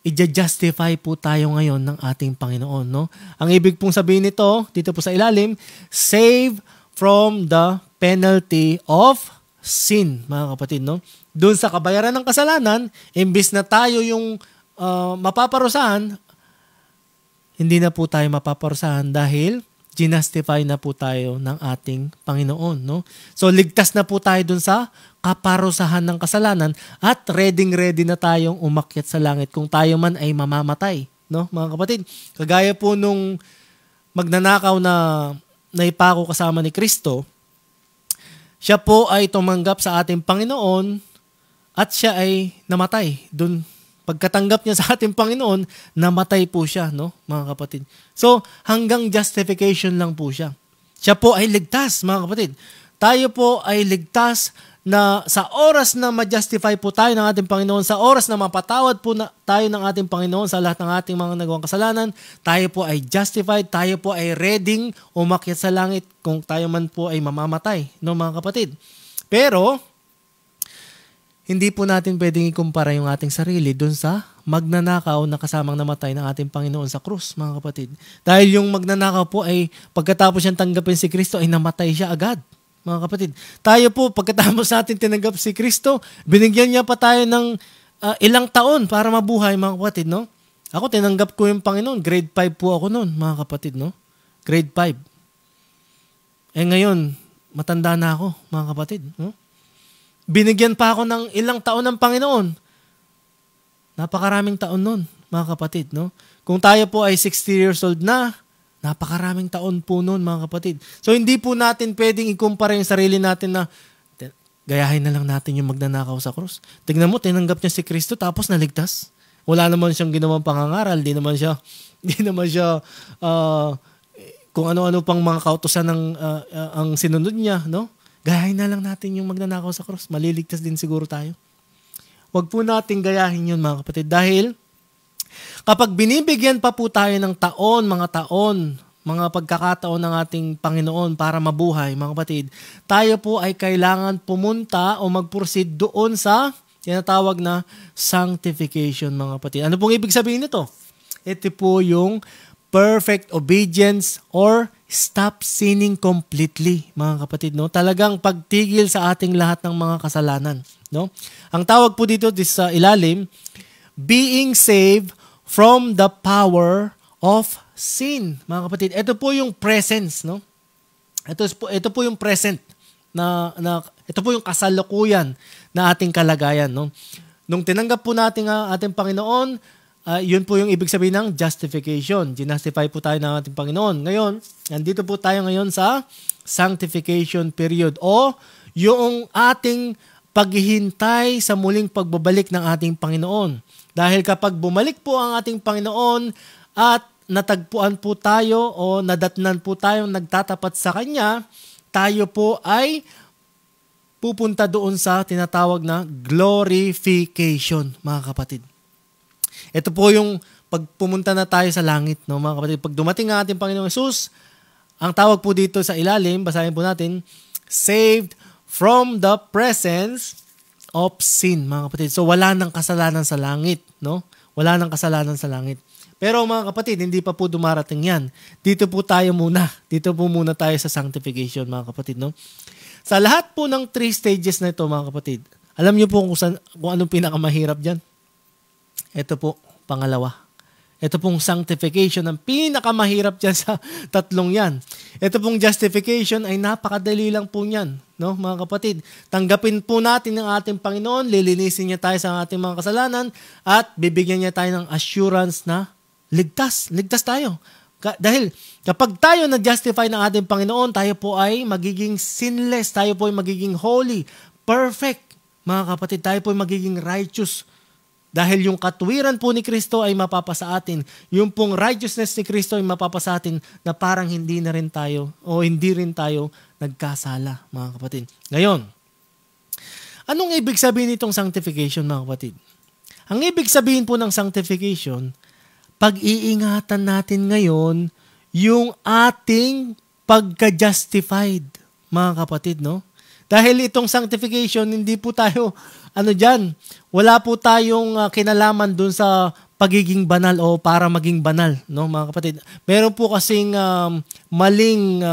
i-justify po tayo ngayon ng ating Panginoon, no? Ang ibig pong sabihin nito, dito po sa ilalim, save from the penalty of sin, mga kapatid, no? Doon sa kabayaran ng kasalanan, imbis na tayo yung mapaparusahan, hindi na po tayo mapaparusahan dahil ginastify na po tayo ng ating Panginoon, no? So, ligtas na po tayo dun sa kaparusahan ng kasalanan at ready na tayong umakyat sa langit kung tayo man ay mamamatay, no, mga kapatid? Kagaya po nung magnanakaw na naipako kasama ni Kristo, siya po ay tumanggap sa ating Panginoon at siya ay namatay. Dun, pagkatanggap niya sa ating Panginoon, namatay po siya, no, mga kapatid. So, hanggang justification lang po siya. Siya po ay ligtas, mga kapatid. Tayo po ay ligtas na sa oras na ma-justify po tayo ng ating Panginoon, sa oras na mapatawad po tayo ng ating Panginoon sa lahat ng ating mga nagawang kasalanan, tayo po ay justified, tayo po ay ready umakyat sa langit kung tayo man po ay mamamatay, no, mga kapatid. Pero, hindi po natin pwedeng ikumpara yung ating sarili dun sa magnanakaw na kasamang namatay ng ating Panginoon sa krus, mga kapatid. Dahil yung magnanakaw po ay pagkatapos siyang tanggapin si Kristo ay namatay siya agad, mga kapatid. Tayo po, pagkatapos natin tinanggap si Kristo, binigyan niya pa tayo ng ilang taon para mabuhay, mga kapatid, no? Ako, tinanggap ko yung Panginoon. Grade 5 po ako noon, mga kapatid, no? Grade 5. Ngayon, matanda na ako, mga kapatid, no? Binigyan pa ako ng ilang taon ng Panginoon. Napakaraming taon nun, mga kapatid, no? Kung tayo po ay 60 years old na, napakaraming taon po nun, mga kapatid. So, hindi po natin pwedeng ikumpara yung sarili natin na gayahin na lang natin yung magnanakaw sa krus. Tignan mo, tinanggap niya si Kristo tapos naligtas. Wala naman siyang ginawang pangangaral, di naman siya kung ano-ano pang mga kautusan ang sinunod niya, no? Gayahin na lang natin yung magnanakaw sa krus. Maliligtas din siguro tayo. Huwag po natin gayahin yun, mga kapatid. Dahil kapag binibigyan pa po tayo ng mga pagkakataon ng ating Panginoon para mabuhay, mga kapatid, tayo po ay kailangan pumunta o mag-proceed doon sa tinatawag na sanctification, mga kapatid. Ano pong ibig sabihin nito? Ito po yung perfect obedience or stop sinning completely, mga kapatid, no? Talagang pagtigil sa ating lahat ng mga kasalanan, no? Ang tawag po dito sa ilalim, being saved from the power of sin, mga kapatid. Ito po yung presence, no? Ito po yung present ito po yung kasalukuyan na ating kalagayan, no? Nung tinanggap po natin ang ating Panginoon, yun po yung ibig sabihin ng justification. Ginastify po tayo ng ating Panginoon. Ngayon, nandito po tayo ngayon sa sanctification period o yung ating paghihintay sa muling pagbabalik ng ating Panginoon. Dahil kapag bumalik po ang ating Panginoon at natagpuan po tayo o nadatnan po tayong nagtatapat sa Kanya, tayo po ay pupunta doon sa tinatawag na glorification, mga kapatid. Ito po yung pagpumunta na tayo sa langit, no, mga kapatid. Pag dumating ang ating Panginoong Hesus, ang tawag po dito sa ilalim, basahin po natin, saved from the presence of sin, mga kapatid. So wala nang kasalanan sa langit, no? Wala nang kasalanan sa langit. Pero mga kapatid, hindi pa po dumarating yan. Dito po tayo muna. Dito po muna tayo sa sanctification, mga kapatid, no? Sa lahat po ng 3 stages na ito, mga kapatid, alam niyo po kung anong pinakamahirap dyan? Ito po, pangalawa. Ito pong sanctification, ang pinakamahirap dyan sa tatlong yan. Ito pong justification ay napakadali lang po yan, no, mga kapatid. Tanggapin po natin ng ating Panginoon, lilinisin niya tayo sa ating mga kasalanan, at bibigyan niya tayo ng assurance na ligtas tayo. Dahil kapag tayo na-justify ng ating Panginoon, tayo po ay magiging sinless, tayo po ay magiging holy, perfect, mga kapatid, tayo po ay magiging righteous. Dahil yung katuwiran po ni Kristo ay mapapasa atin. Yung pong righteousness ni Kristo ay mapapasa atin na parang hindi na rin tayo o hindi rin tayo nagkasala, mga kapatid. Ngayon, anong ibig sabihin nitong sanctification, mga kapatid? Ang ibig sabihin po ng sanctification, pag-iingatan natin ngayon yung ating pagka-justified, mga kapatid, no? Dahil itong sanctification, hindi po tayo, wala po tayong kinalaman dun sa pagiging banal o para maging banal, no, mga kapatid. Meron po kasing maling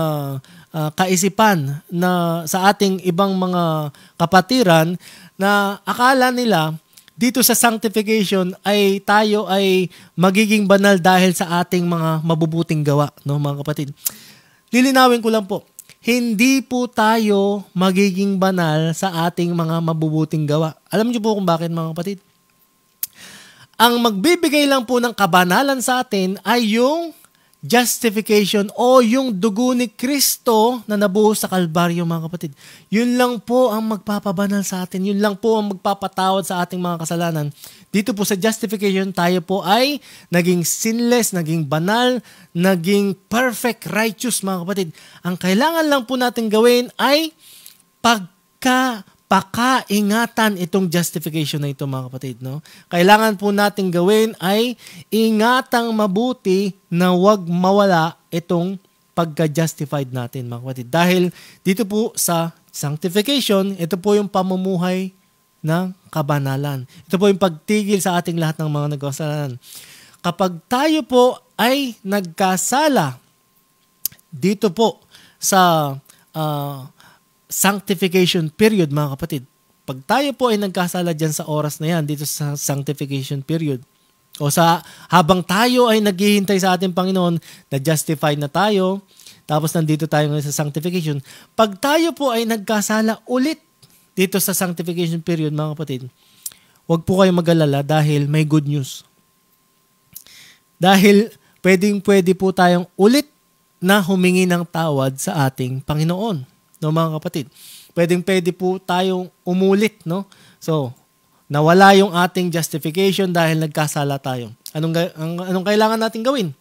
kaisipan na sa ating ibang mga kapatiran na akala nila dito sa sanctification ay tayo ay magiging banal dahil sa ating mga mabubuting gawa, no, mga kapatid. Lilinawin ko lang po. Hindi po tayo magiging banal sa ating mga mabubuting gawa. Alam niyo po kung bakit, mga kapatid? Ang magbibigay lang po ng kabanalan sa atin ay yung justification o yung dugo ni Kristo na nabuhos sa Kalbaryo, mga kapatid. Yun lang po ang magpapabanal sa atin. Yun lang po ang magpapatawad sa ating mga kasalanan. Dito po sa justification, tayo po ay naging sinless, naging banal, naging perfect, righteous, mga kapatid. Ang kailangan lang po natin gawin ay pakaingatan itong justification na ito, mga kapatid, no? Kailangan po natin gawin ay ingatang mabuti na wag mawala itong pagka-justified natin, mga kapatid. Dahil dito po sa sanctification, ito po yung pamumuhay ng kabanalan. Ito po yung pagtigil sa ating lahat ng mga nagkasalanan. Kapag tayo po ay nagkasala dito po sa sanctification period, mga kapatid. Pag tayo po ay nagkasala dyan sa oras na yan, dito sa sanctification period, o sa habang tayo ay naghihintay sa ating Panginoon, na-justify na tayo, tapos nandito tayo ngayon sa sanctification, pag tayo po ay nagkasala ulit dito sa sanctification period, mga kapatid, huwag po kayong mag-alala dahil may good news. Dahil pwede po tayong ulit na humingi ng tawad sa ating Panginoon. No, mga kapatid? Pwede po tayong umulit, no? So, nawala yung ating justification dahil nagkasala tayo. Anong kailangan natin gawin?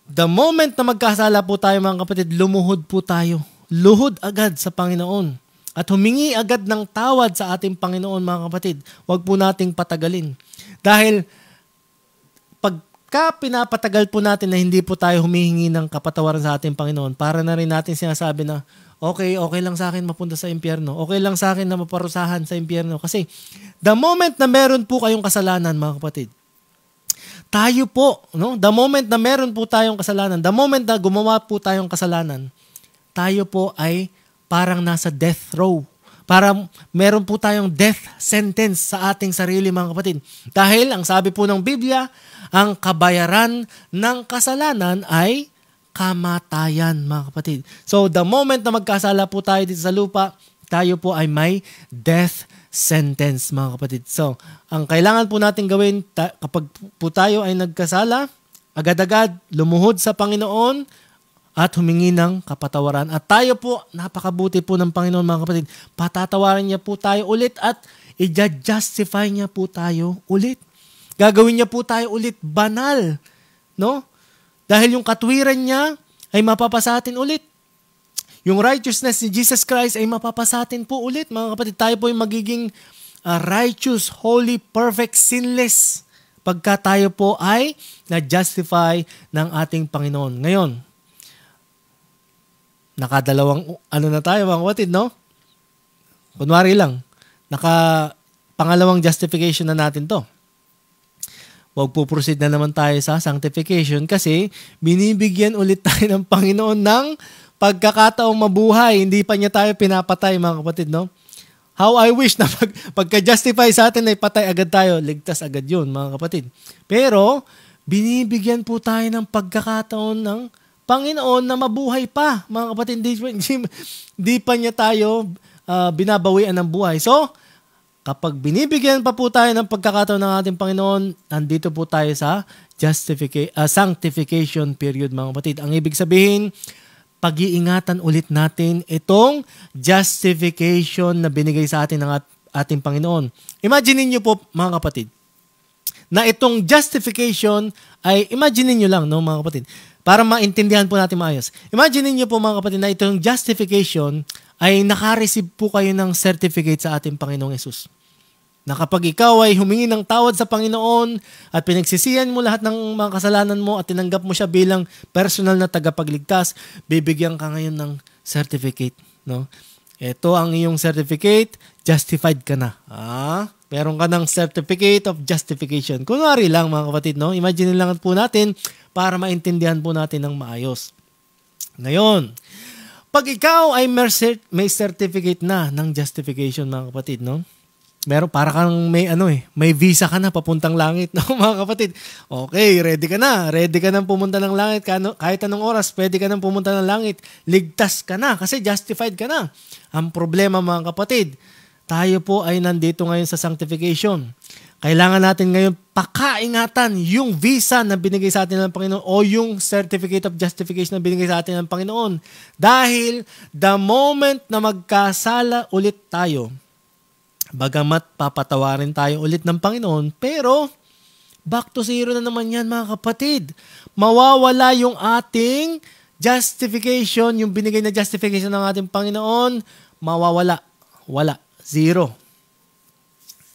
The moment na magkasala po tayo, mga kapatid, lumuhod po tayo. Luhod agad sa Panginoon. At humingi agad ng tawad sa ating Panginoon, mga kapatid. Huwag po nating patagalin. Dahil pagka pinapatagal po natin na hindi po tayo humihingi ng kapatawaran sa ating Panginoon, para na rin natin sinasabi na, okay lang sa akin mapunta sa impyerno. Okay lang sa akin na maparusahan sa impyerno. Kasi the moment na meron po kayong kasalanan, mga kapatid, tayo po, no? The moment na meron po tayong kasalanan, the moment na gumawa po tayong kasalanan, tayo po ay parang nasa death row. Parang meron po tayong death sentence sa ating sarili, mga kapatid. Dahil, ang sabi po ng Biblia, ang kabayaran ng kasalanan ay kamatayan, mga kapatid. So, the moment na magkasala po tayo dito sa lupa, tayo po ay may death sentence, mga kapatid. So, ang kailangan po natin gawin kapag po tayo ay nagkasala, agad-agad lumuhod sa Panginoon at humingi ng kapatawaran. At tayo po, napakabuti po ng Panginoon, mga kapatid. Patatawarin niya po tayo ulit at i-justify niya po tayo ulit. Gagawin niya po tayo ulit banal, no? Dahil yung katwiran niya ay mapapasatin ulit. Yung righteousness ni Jesus Christ ay mapapasatin po ulit. Mga kapatid, tayo po ay magiging righteous, holy, perfect, sinless pagka tayo po ay na-justify ng ating Panginoon. Ngayon, nakadalawang na tayo, mga kapatid, no? Kunwari lang, pangalawang justification na natin to. Huwag po proceed na naman tayo sa sanctification kasi binibigyan ulit tayo ng Panginoon ng pagkakataong mabuhay. Hindi pa niya tayo pinapatay, mga kapatid, no? How I wish na pagka-justify sa atin ay patay agad tayo. Ligtas agad yun, mga kapatid. Pero, binibigyan po tayo ng pagkakataon ng Panginoon na mabuhay pa, mga kapatid. Hindi pa niya tayo binabawian ng buhay. So, kapag binibigyan pa po tayo ng pagkakataon ng ating Panginoon, nandito po tayo sa sanctification period, mga kapatid. Ang ibig sabihin, pag-iingatan ulit natin itong justification na binigay sa atin ng ating Panginoon. Imagine niyo po, mga kapatid, na itong justification ay, imagine niyo lang, no, mga kapatid, para maintindihan po natin maayos. Imagine niyo po, mga kapatid, na itong justification ay naka-receive po kayo ng certificate sa ating Panginoong Yesus. Na kapag ikaw ay humingi ng tawad sa Panginoon at pinagsisihan mo lahat ng mga kasalanan mo at tinanggap mo siya bilang personal na tagapagligtas, bibigyan ka ngayon ng certificate. No? Ito ang iyong certificate, justified ka na. Meron ka ng certificate of justification. Kunwari lang, mga kapatid, no? Imagine lang po natin para maintindihan po natin ng maayos. Ngayon, pag ikaw ay may certificate na ng justification, mga kapatid, no? Meron para kang may visa ka na papuntang langit, no, mga kapatid. Okay, ready ka na. Ready ka nang pumunta ng langit kahit anong oras, pwede ka nang pumunta ng langit. Ligtas ka na kasi justified ka na. Ang problema, mga kapatid, tayo po ay nandito ngayon sa sanctification. Kailangan natin ngayon pakaingatan yung visa na binigay sa atin ng Panginoon o yung certificate of justification na binigay sa atin ng Panginoon. Dahil the moment na magkasala ulit tayo, bagamat papatawarin tayo ulit ng Panginoon, pero back to zero na naman yan, mga kapatid. Mawawala yung ating justification, yung binigay na justification ng ating Panginoon, mawawala. Wala. Zero.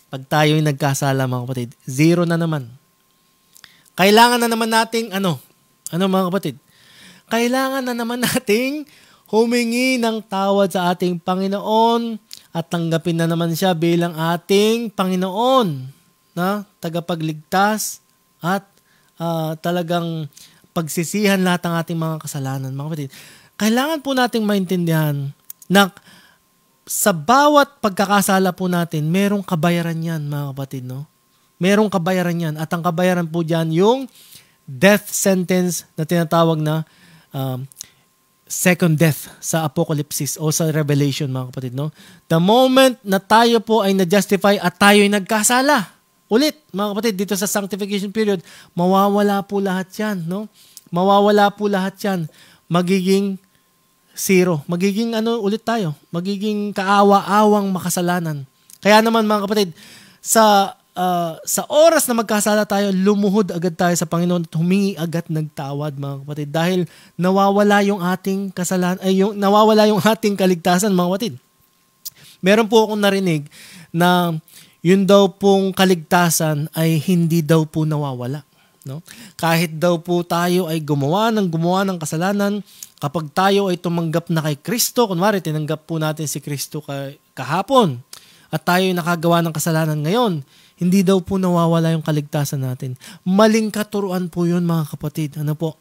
Pag tayo'y nagkasala, mga kapatid, zero na naman. Kailangan na naman nating, mga kapatid? Kailangan na naman nating humingi ng tawad sa ating Panginoon at tanggapin na naman siya bilang ating Panginoon na tagapagligtas at talagang pagsisihan lahat ng ating mga kasalanan. Mga kapatid, kailangan po nating maintindihan na sa bawat pagkakasala po natin, merong kabayaran yan, mga kapatid, no? Merong kabayaran yan. At ang kabayaran po dyan, yung death sentence na tinatawag na second death sa Apocalypse o sa Revelation, mga kapatid, no? The moment na tayo po ay na-justify at tayo ay nagkasala, ulit, mga kapatid, dito sa sanctification period, mawawala po lahat yan, no? Mawawala po lahat yan. Magiging zero. Magiging ulit tayo? Magiging kaawa-awang makasalanan. Kaya naman, mga kapatid, sa oras na magkasala tayo, lumuhod agad tayo sa Panginoon at humingi agad nagtawad, mga kapatid, dahil nawawala yung ating kasalanan, nawawala yung ating kaligtasan, mga kapatid. Meron po akong narinig na yun daw pong kaligtasan ay hindi daw po nawawala. No? Kahit daw po tayo ay gumawa ng kasalanan, kapag tayo ay tumanggap na kay Kristo, kunwari tinanggap po natin si Kristo kahapon, at tayo ay nakagawa ng kasalanan ngayon, hindi daw po nawawala yung kaligtasan natin. Maling katuruan po yun, mga kapatid. Ano po?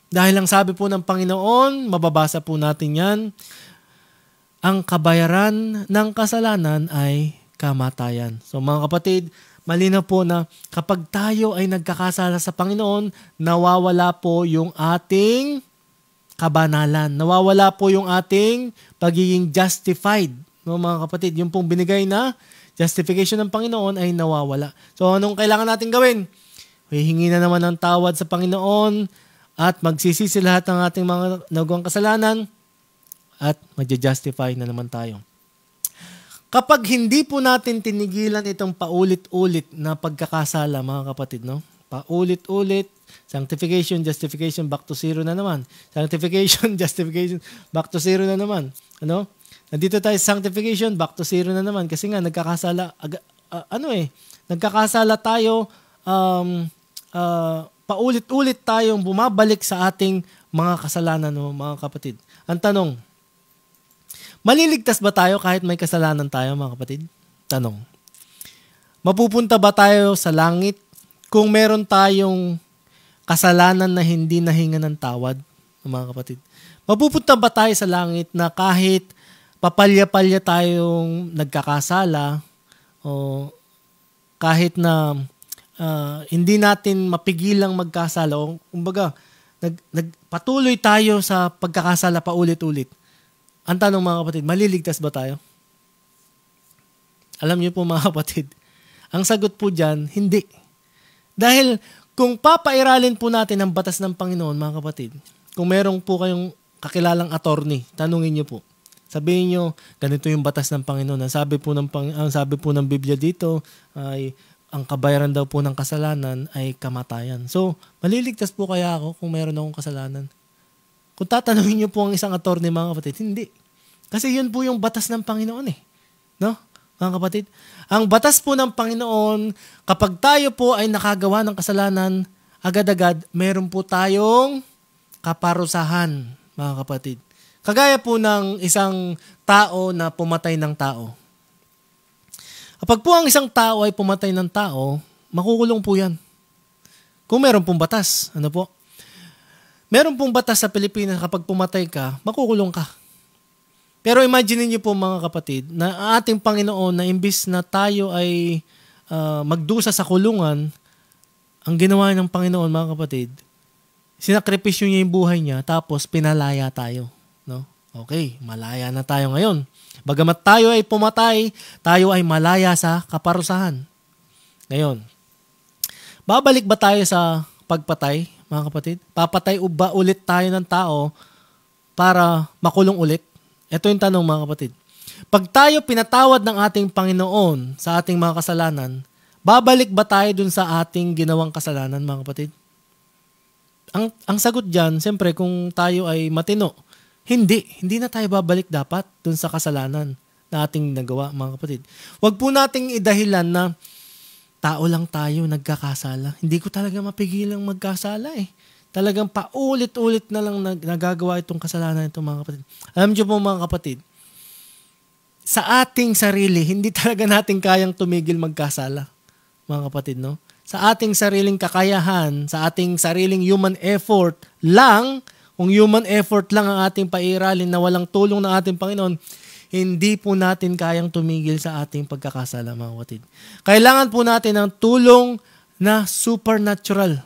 Dahil ang sabi po ng Panginoon, mababasa po natin yan, ang kabayaran ng kasalanan ay kamatayan. So mga kapatid, malinaw po na kapag tayo ay nagkakasala sa Panginoon, nawawala po yung ating kabanalan. Nawawala po yung ating pagiging justified. No, mga kapatid, yung pong binigay na justification ng Panginoon ay nawawala. So anong kailangan natin gawin? Hihingi na naman ng tawad sa Panginoon at magsisisi lahat ng ating mga nagawang kasalanan at magja-justify na naman tayo. Kapag hindi po natin tinigilan itong paulit-ulit na pagkakasala, mga kapatid, no? Paulit-ulit, sanctification, justification, back to zero na naman. Sanctification, justification, back to zero na naman. Ano? Nandito tayo sa sanctification, back to zero na naman. Kasi nga, nagkakasala, nagkakasala tayo, paulit-ulit tayong bumabalik sa ating mga kasalanan, no, mga kapatid. Ang tanong, maliligtas ba tayo kahit may kasalanan tayo, mga kapatid? Tanong. Mapupunta ba tayo sa langit kung meron tayong kasalanan na hindi nahinga ng tawad, mga kapatid? Mapupunta ba tayo sa langit na kahit papalya-palya tayong nagkakasala o kahit na hindi natin mapigilang magkasala o kumbaga patuloy tayo sa pagkakasala paulit-ulit? Ang tanong, mga kapatid, maliligtas ba tayo? Alam niyo po, mga kapatid, ang sagot po dyan, hindi. Dahil kung papairalin po natin ang batas ng Panginoon, mga kapatid, kung merong po kayong kakilalang attorney, tanungin niyo po. Sabihin niyo, ganito yung batas ng Panginoon. Ang sabi po ng Biblia dito ay ang kabayaran daw po ng kasalanan ay kamatayan. So, maliligtas po kaya ako kung meron akong kasalanan? Kung tatanungin niyo po ang isang attorney, mga kapatid, hindi. Kasi yun po yung batas ng Panginoon eh. No? Mga kapatid, ang batas po ng Panginoon, kapag tayo po ay nakagawa ng kasalanan, agad-agad, meron po tayong kaparusahan, mga kapatid. Kagaya po ng isang tao na pumatay ng tao. Kapag po ang isang tao ay pumatay ng tao, makukulong po yan. Kung meron pong batas, ano po? Meron pong batas sa Pilipinas, kapag pumatay ka, makukulong ka. Pero imagine niyo po, mga kapatid, na ating Panginoon na imbis na tayo ay magdusa sa kulungan, ang ginawa ng Panginoon, mga kapatid, sinakripisyo niya yung buhay niya, tapos pinalaya tayo. No? Okay, malaya na tayo ngayon. Bagamat tayo ay pumatay, tayo ay malaya sa kaparusahan. Ngayon, babalik ba tayo sa pagpatay, mga kapatid? Papatay ba ulit tayo ng tao para makulong ulit? Ito yung tanong, mga kapatid. Pag tayo pinatawad ng ating Panginoon sa ating mga kasalanan, babalik ba tayo dun sa ating ginawang kasalanan, mga kapatid? Ang sagot dyan, siyempre, kung tayo ay matino, hindi na tayo babalik dapat dun sa kasalanan na ating nagawa, mga kapatid. Huwag po nating idahilan na tao lang tayo nagkakasala. Hindi ko talaga mapigilang magkasala eh. Talagang paulit-ulit na lang nagagawa itong kasalanan ito, mga kapatid. Alam niyo po, mga kapatid, sa ating sarili, hindi talaga natin kayang tumigil magkasala, mga kapatid, no? Sa ating sariling kakayahan, sa ating sariling human effort lang, kung human effort lang ang ating pairalin na walang tulong ng ating Panginoon, hindi po natin kayang tumigil sa ating pagkakasala, mga kapatid. Kailangan po natin ng tulong na supernatural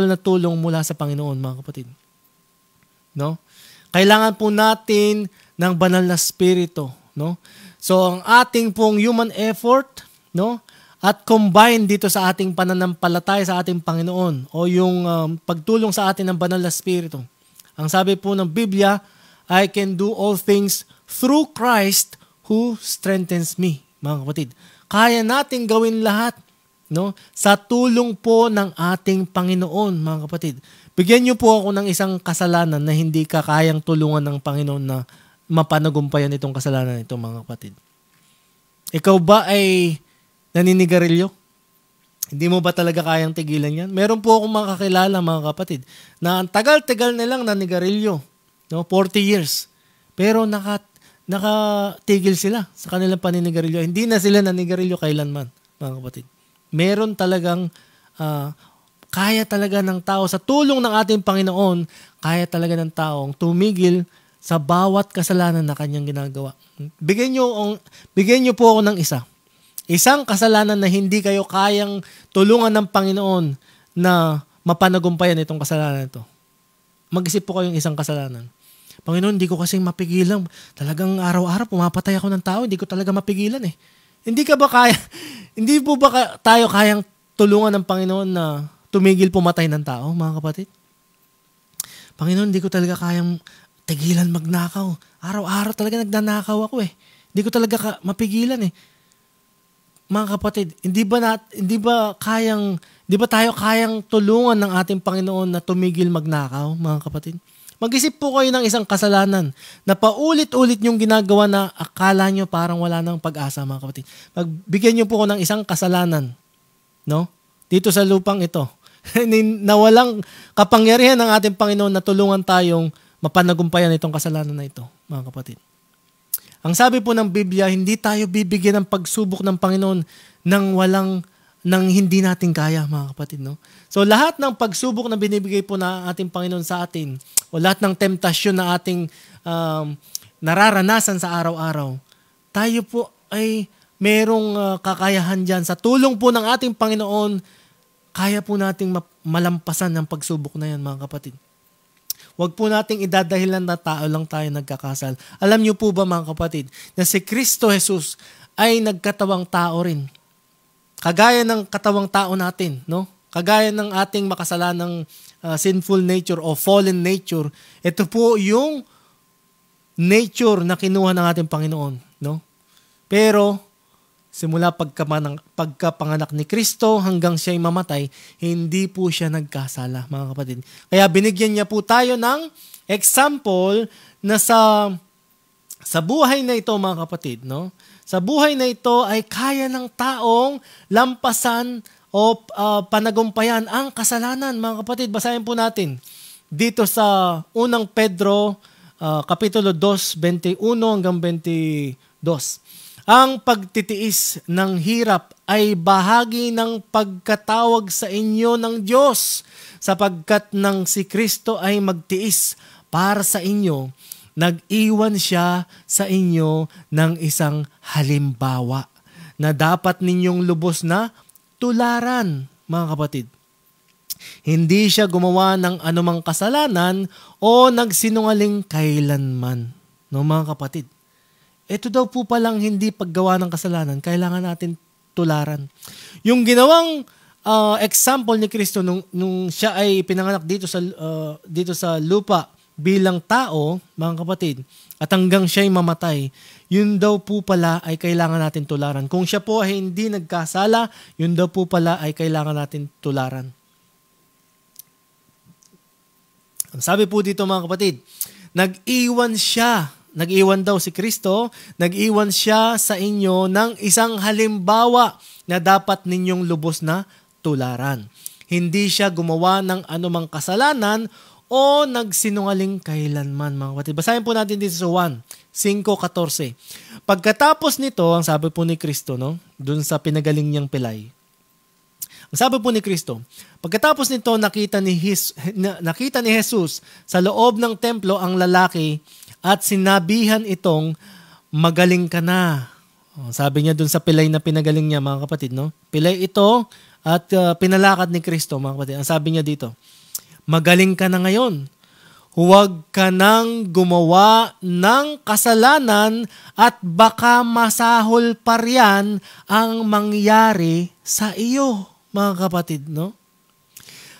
na tulong mula sa Panginoon, mga kapatid. No? Kailangan po natin ng banal na spirito, no? So ang ating pong human effort, no? At combine dito sa ating pananampalataya sa ating Panginoon o yung pagtulong sa atin ng banal na spirito. Ang sabi po ng Biblia, I can do all things through Christ who strengthens me, mga kapatid. Kaya nating gawin lahat, no? Sa tulong po ng ating Panginoon, mga kapatid. Bigyan niyo po ako ng isang kasalanan na hindi ka kayang tulungan ng Panginoon na mapanagumpayan itong kasalanan ito, mga kapatid. Ikaw ba ay naninigarilyo? Hindi mo ba talaga kayang tigilan yan? Meron po akong makakilala, mga kapatid, na ang tagal-tagal nilang nanigarilyo, no? 40 years. Pero nakatigil sila sa kanilang paninigarilyo. Hindi na sila nanigarilyo kailanman, mga kapatid. Meron talagang kaya talaga ng tao, sa tulong ng ating Panginoon, kaya talaga ng taong tumigil sa bawat kasalanan na kanyang ginagawa. Bigyan niyo po ako ng isa. Isang kasalanan na hindi kayo kayang tulungan ng Panginoon na mapanagumpayan itong kasalanan ito. Mag-isip po kayong isang kasalanan. Panginoon, hindi ko kasing mapigilan. Talagang araw-araw pumapatay ako ng tao, hindi ko talaga mapigilan eh. Hindi po ba tayo kayang tulungan ng Panginoon na tumigil pumatay ng tao, mga kapatid? Panginoon, hindi ko talaga kayang tigilan magnakaw. Araw-araw talaga nagnanakaw ako eh. Hindi ko talaga mapigilan eh. Mga kapatid, hindi ba tayo kayang tulungan ng ating Panginoon na tumigil magnakaw, mga kapatid? Mag-isip po kayo ng isang kasalanan na paulit-ulit yung ginagawa na akala nyo parang wala nang pag-asa, mga kapatid. Bigyan nyo po ko ng isang kasalanan, no? Dito sa lupang ito, na walang kapangyarihan ng ating Panginoon na tulungan tayong mapanagumpayan itong kasalanan na ito, mga kapatid. Ang sabi po ng Biblia, hindi tayo bibigyan ng pagsubok ng Panginoon nang hindi natin kaya, mga kapatid, no? So lahat ng pagsubok na binibigay po na ating Panginoon sa atin, o lahat ng temptasyon na ating nararanasan sa araw-araw, tayo po ay merong kakayahan dyan. Sa tulong po ng ating Panginoon, kaya po nating malampasan ng pagsubok na yan, mga kapatid. Huwag po nating idadahilan na tao lang tayo nagkakasal. Alam niyo po ba, mga kapatid, na si Kristo Jesus ay nagkatawang tao rin. Kagaya ng katawang tao natin, no? Kagaya ng ating makasalanang sinful nature o fallen nature, ito po yung nature na kinuha ng ating Panginoon, no? Pero simula pagkapanganak ni Kristo hanggang siya'y mamatay, hindi po siya nagkasala, mga kapatid. Kaya binigyan niya po tayo ng example na sa buhay na ito, mga kapatid, no? Sa buhay na ito ay kaya ng taong lampasan o panagumpayan ang kasalanan, mga kapatid. Basahin po natin dito sa unang Pedro, Kapitulo 2, 21 hanggang 22. Ang pagtitiis ng hirap ay bahagi ng pagkatawag sa inyo ng Diyos, sapagkat nang si Kristo ay magtiis para sa inyo, nag-iwan siya sa inyo ng isang halimbawa na dapat ninyong lubos na tularan, mga kapatid. Hindi siya gumawa ng anumang kasalanan o nagsinungaling kailanman. No, mga kapatid? Ito daw po palang hindi paggawa ng kasalanan, kailangan natin tularan. Yung ginawang example ni Kristo nung siya ay pinanganak dito sa lupa bilang tao, mga kapatid, at hanggang siya'y mamatay, yun daw po pala ay kailangan natin tularan. Kung siya po ay hindi nagkasala, yun daw po pala ay kailangan natin tularan. Ang sabi po dito, mga kapatid, nag-iwan daw si Kristo, nag-iwan siya sa inyo ng isang halimbawa na dapat ninyong lubos na tularan. Hindi siya gumawa ng anumang kasalanan o nagsinungaling kailanman, mga kapatid. Basahin po natin dito sa 1:5-14. Pagkatapos nito, ang sabi po ni Kristo, no, dun sa pinagaling niyang pilay. Ang sabi po ni Kristo, pagkatapos nito nakita ni Jesus sa loob ng templo ang lalaki at sinabihan itong, magaling ka na. Sabi niya dun sa pilay na pinagaling niya, mga kapatid, no? Pilay ito at pinalakad ni Kristo, mga kapatid. Ang sabi niya dito, magaling ka na ngayon. Huwag ka nang gumawa ng kasalanan at baka masahol pa riyan ang mangyari sa iyo, mga kapatid, no?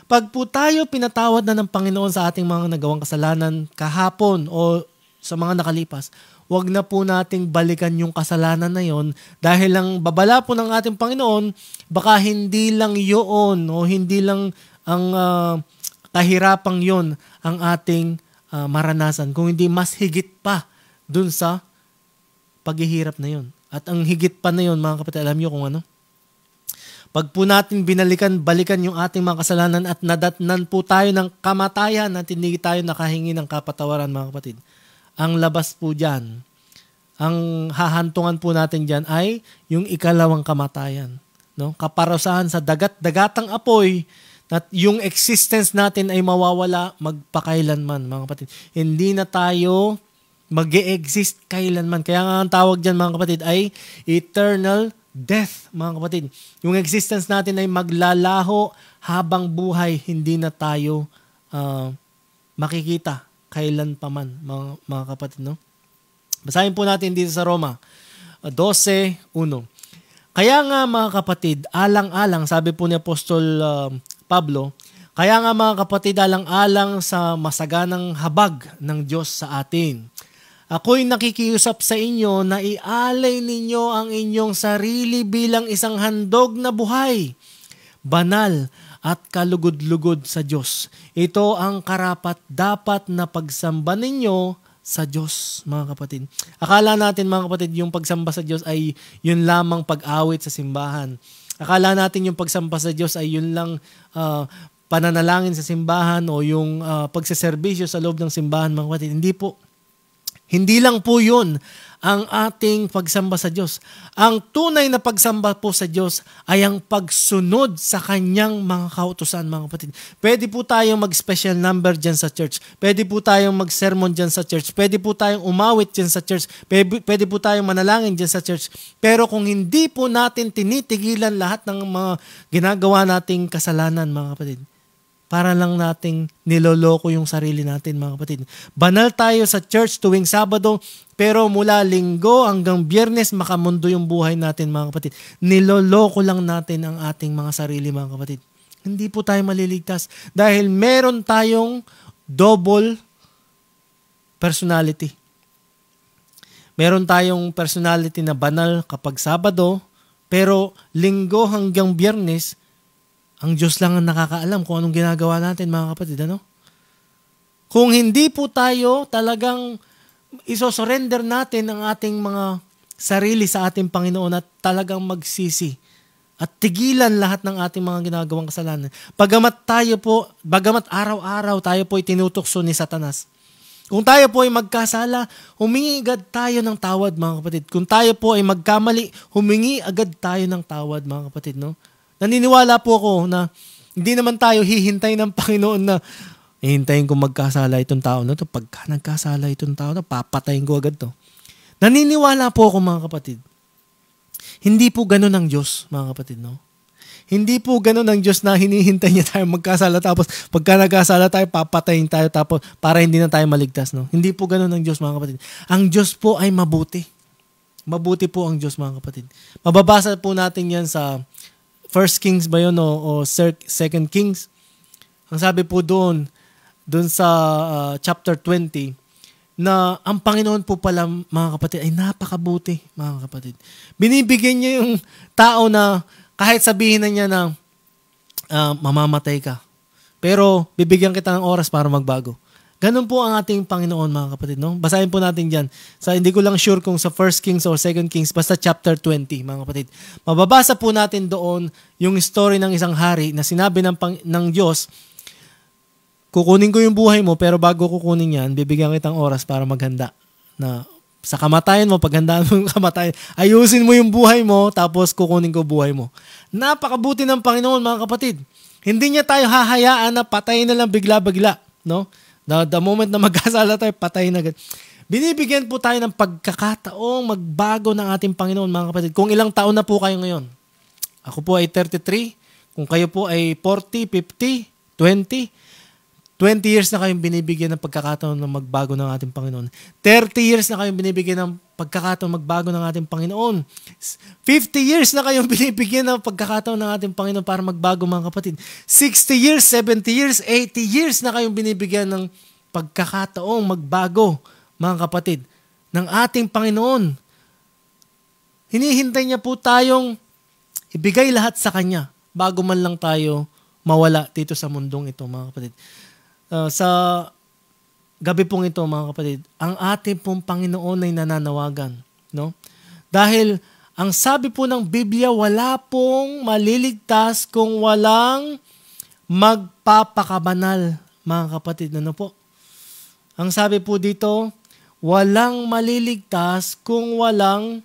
Pag po tayo pinatawad na ng Panginoon sa ating mga nagawang kasalanan kahapon o sa mga nakalipas, huwag na po nating balikan yung kasalanan na yon dahil lang babala po ng ating Panginoon, baka hindi lang yun o hindi lang ang kahirapang yon ang ating maranasan, kung hindi mas higit pa dun sa paghihirap na yon. At ang higit pa na yon, mga kapatid, alam nyo kung ano? Pag po natin balikan yung ating mga kasalanan at nadatnan po tayo ng kamatayan at hindi tayo nakahingi ng kapatawaran, mga kapatid, ang labas po dyan, ang hahantungan po natin dyan ay yung ikalawang kamatayan. No? Kaparusahan sa dagat-dagatang apoy at yung existence natin ay mawawala magpakailanman, mga kapatid. Hindi na tayo mag-e-exist kailanman. Kaya nga ang tawag dyan, mga kapatid, ay eternal death, mga kapatid. Yung existence natin ay maglalaho habang buhay, hindi na tayo makikita kailan pa man, mga kapatid, no? Basahin po natin dito sa Roma 12:1. Kaya nga, mga kapatid, alang-alang, sabi po ni Apostol Pablo, kaya nga, mga kapatid, alang-alang sa masaganang habag ng Diyos sa atin, ako'y nakikiusap sa inyo na ialay ninyo ang inyong sarili bilang isang handog na buhay, banal at kalugod-lugod sa Diyos. Ito ang karapat-dapat na pagsamba ninyo sa Diyos, mga kapatid. Akala natin, mga kapatid, yung pagsamba sa Diyos ay yun lamang pag-awit sa simbahan. Akala natin yung pagsamba sa Diyos ay yun lang pananalangin sa simbahan o yung pagseserbisyo sa loob ng simbahan, mga kapatid. Hindi po. Hindi lang po yun ang ating pagsamba sa Diyos. Ang tunay na pagsamba po sa Diyos ay ang pagsunod sa Kanyang mga kautusan, mga kapatid. Pwede po tayong mag-special number dyan sa church. Pwede po tayong mag-sermon dyan sa church. Pwede po tayong umawit dyan sa church. Pwede po tayong manalangin dyan sa church. Pero kung hindi po natin tinitigilan lahat ng mga ginagawa nating kasalanan, mga kapatid, para lang nating niloloko yung sarili natin, mga kapatid. Banal tayo sa church tuwing Sabado, pero mula Linggo hanggang Biyernes makamundo yung buhay natin, mga kapatid. Niloloko lang natin ang ating mga sarili, mga kapatid. Hindi po tayo maliligtas dahil meron tayong double personality. Meron tayong personality na banal kapag Sabado, pero Linggo hanggang Biyernes, ang Diyos lang ang nakakaalam kung anong ginagawa natin, mga kapatid, ano? Kung hindi po tayo talagang isosurrender natin ang ating mga sarili sa ating Panginoon at talagang magsisi at tigilan lahat ng ating mga ginagawang kasalanan. Bagamat araw-araw tayo po ay tinutokso ni Satanas. Kung tayo po ay magkasala, humingi agad tayo ng tawad, mga kapatid. Kung tayo po ay magkamali, humingi agad tayo ng tawad, mga kapatid, no? Naniniwala po ako na hindi naman tayo hihintay ng Panginoon na hihintayin ko magkasala itong tao na to. Pagka nagkasala itong tao na, papatayin ko agad to. Naniniwala po ako, mga kapatid. Hindi po ganun ang Diyos, mga kapatid, no? Hindi po ganun ang Diyos na hinihintay niya tayo magkasala tapos pagka nagkasala tayo, papatayin tayo tapos para hindi na tayo maligtas, no? Hindi po ganun ang Diyos, mga kapatid. Ang Diyos po ay mabuti. Mabuti po ang Diyos, mga kapatid. Mababasa po natin yan sa 1 Kings ba yun o 2 Kings? Ang sabi po doon sa chapter 20, na ang Panginoon po pala, mga kapatid, ay napakabuti, mga kapatid. Binibigyan niya yung tao na kahit sabihin na niya na mamamatay ka, pero bibigyan kita ng oras para magbago. Ganun po ang ating Panginoon, mga kapatid, no? Basahin po natin dyan. Hindi ko lang sure kung sa 1 Kings or 2 Kings, basta chapter 20, mga kapatid. Mababasa po natin doon yung story ng isang hari na sinabi ng Diyos, kukunin ko yung buhay mo, pero bago kukunin yan, bibigyan kitang oras para maghanda. Na sa kamatayan mo, paghandaan mo yung kamatayan, ayusin mo yung buhay mo, tapos kukunin ko buhay mo. Napakabuti ng Panginoon, mga kapatid. Hindi niya tayo hahayaan na patayin na lang bigla-bigla. No? The moment na magkasala tayo, patayin na agad. Binibigyan po tayo ng pagkakataong magbago ng ating Panginoon, mga kapatid. Kung ilang taon na po kayo ngayon. Ako po ay 33. Kung kayo po ay 40, 50, 20 years na kayong binibigyan ng pagkakataon ng magbago ng ating Panginoon. 30 years na kayong binibigyan ng pagkakataon magbago ng ating Panginoon. 50 years na kayong binibigyan ng pagkakataon ng ating Panginoon para magbago, mga kapatid. 60 years, 70 years, 80 years na kayong binibigyan ng pagkakataong magbago, mga kapatid, ng ating Panginoon. Hinihintay niya po tayong ibigay lahat sa Kanya bago man lang tayo mawala dito sa mundong ito, mga kapatid. Sa gabi pong ito, mga kapatid, ang ating pong Panginoon ay nananawagan. No? Dahil ang sabi po ng Biblia, wala pong maliligtas kung walang magpapakabanal, mga kapatid. Ano po? Ang sabi po dito, walang maliligtas kung walang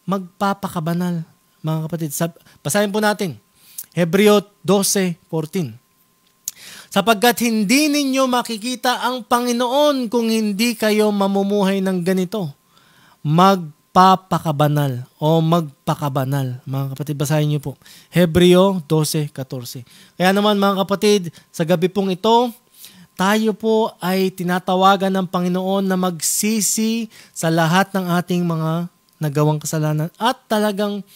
magpapakabanal, mga kapatid. Basahin po natin. Hebreo 12:14. Sapagkat hindi ninyo makikita ang Panginoon kung hindi kayo mamumuhay ng ganito. Magpapakabanal o magpakabanal. Mga kapatid, basahin niyo po. Hebreo 12:14. Kaya naman, mga kapatid, sa gabi pong ito, tayo po ay tinatawagan ng Panginoon na magsisi sa lahat ng ating mga nagawang kasalanan at talagang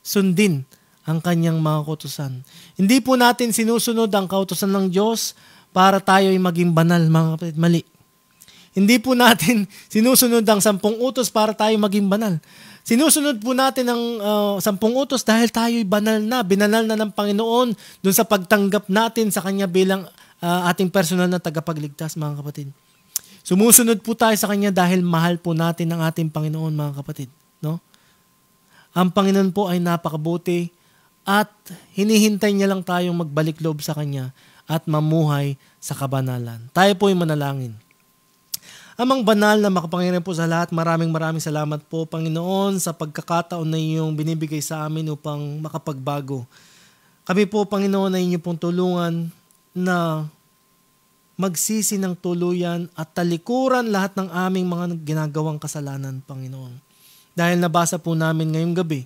sundin ang kanyang mga kautusan. Hindi po natin sinusunod ang kautusan ng Diyos para tayo ay maging banal, mga kapatid. Mali. Hindi po natin sinusunod ang 10 utos para tayo maging banal. Sinusunod po natin ang 10 utos dahil tayo ay banal na. Binanal na ng Panginoon dun sa pagtanggap natin sa Kanya bilang ating personal na tagapagligtas, mga kapatid. Sumusunod po tayo sa Kanya dahil mahal po natin ang ating Panginoon, mga kapatid. No? Ang Panginoon po ay napakabuti at hinihintay niya lang tayong magbalik loob sa Kanya at mamuhay sa kabanalan. Tayo po ay manalangin. Amang banal na makapangyarihan po sa lahat, maraming salamat po, Panginoon, sa pagkakataon na iyong binibigay sa amin upang makapagbago. Kami po, Panginoon, ay inyo pong tulungan na magsisi ng tuluyan at talikuran lahat ng aming mga ginagawang kasalanan, Panginoon. Dahil nabasa po namin ngayong gabi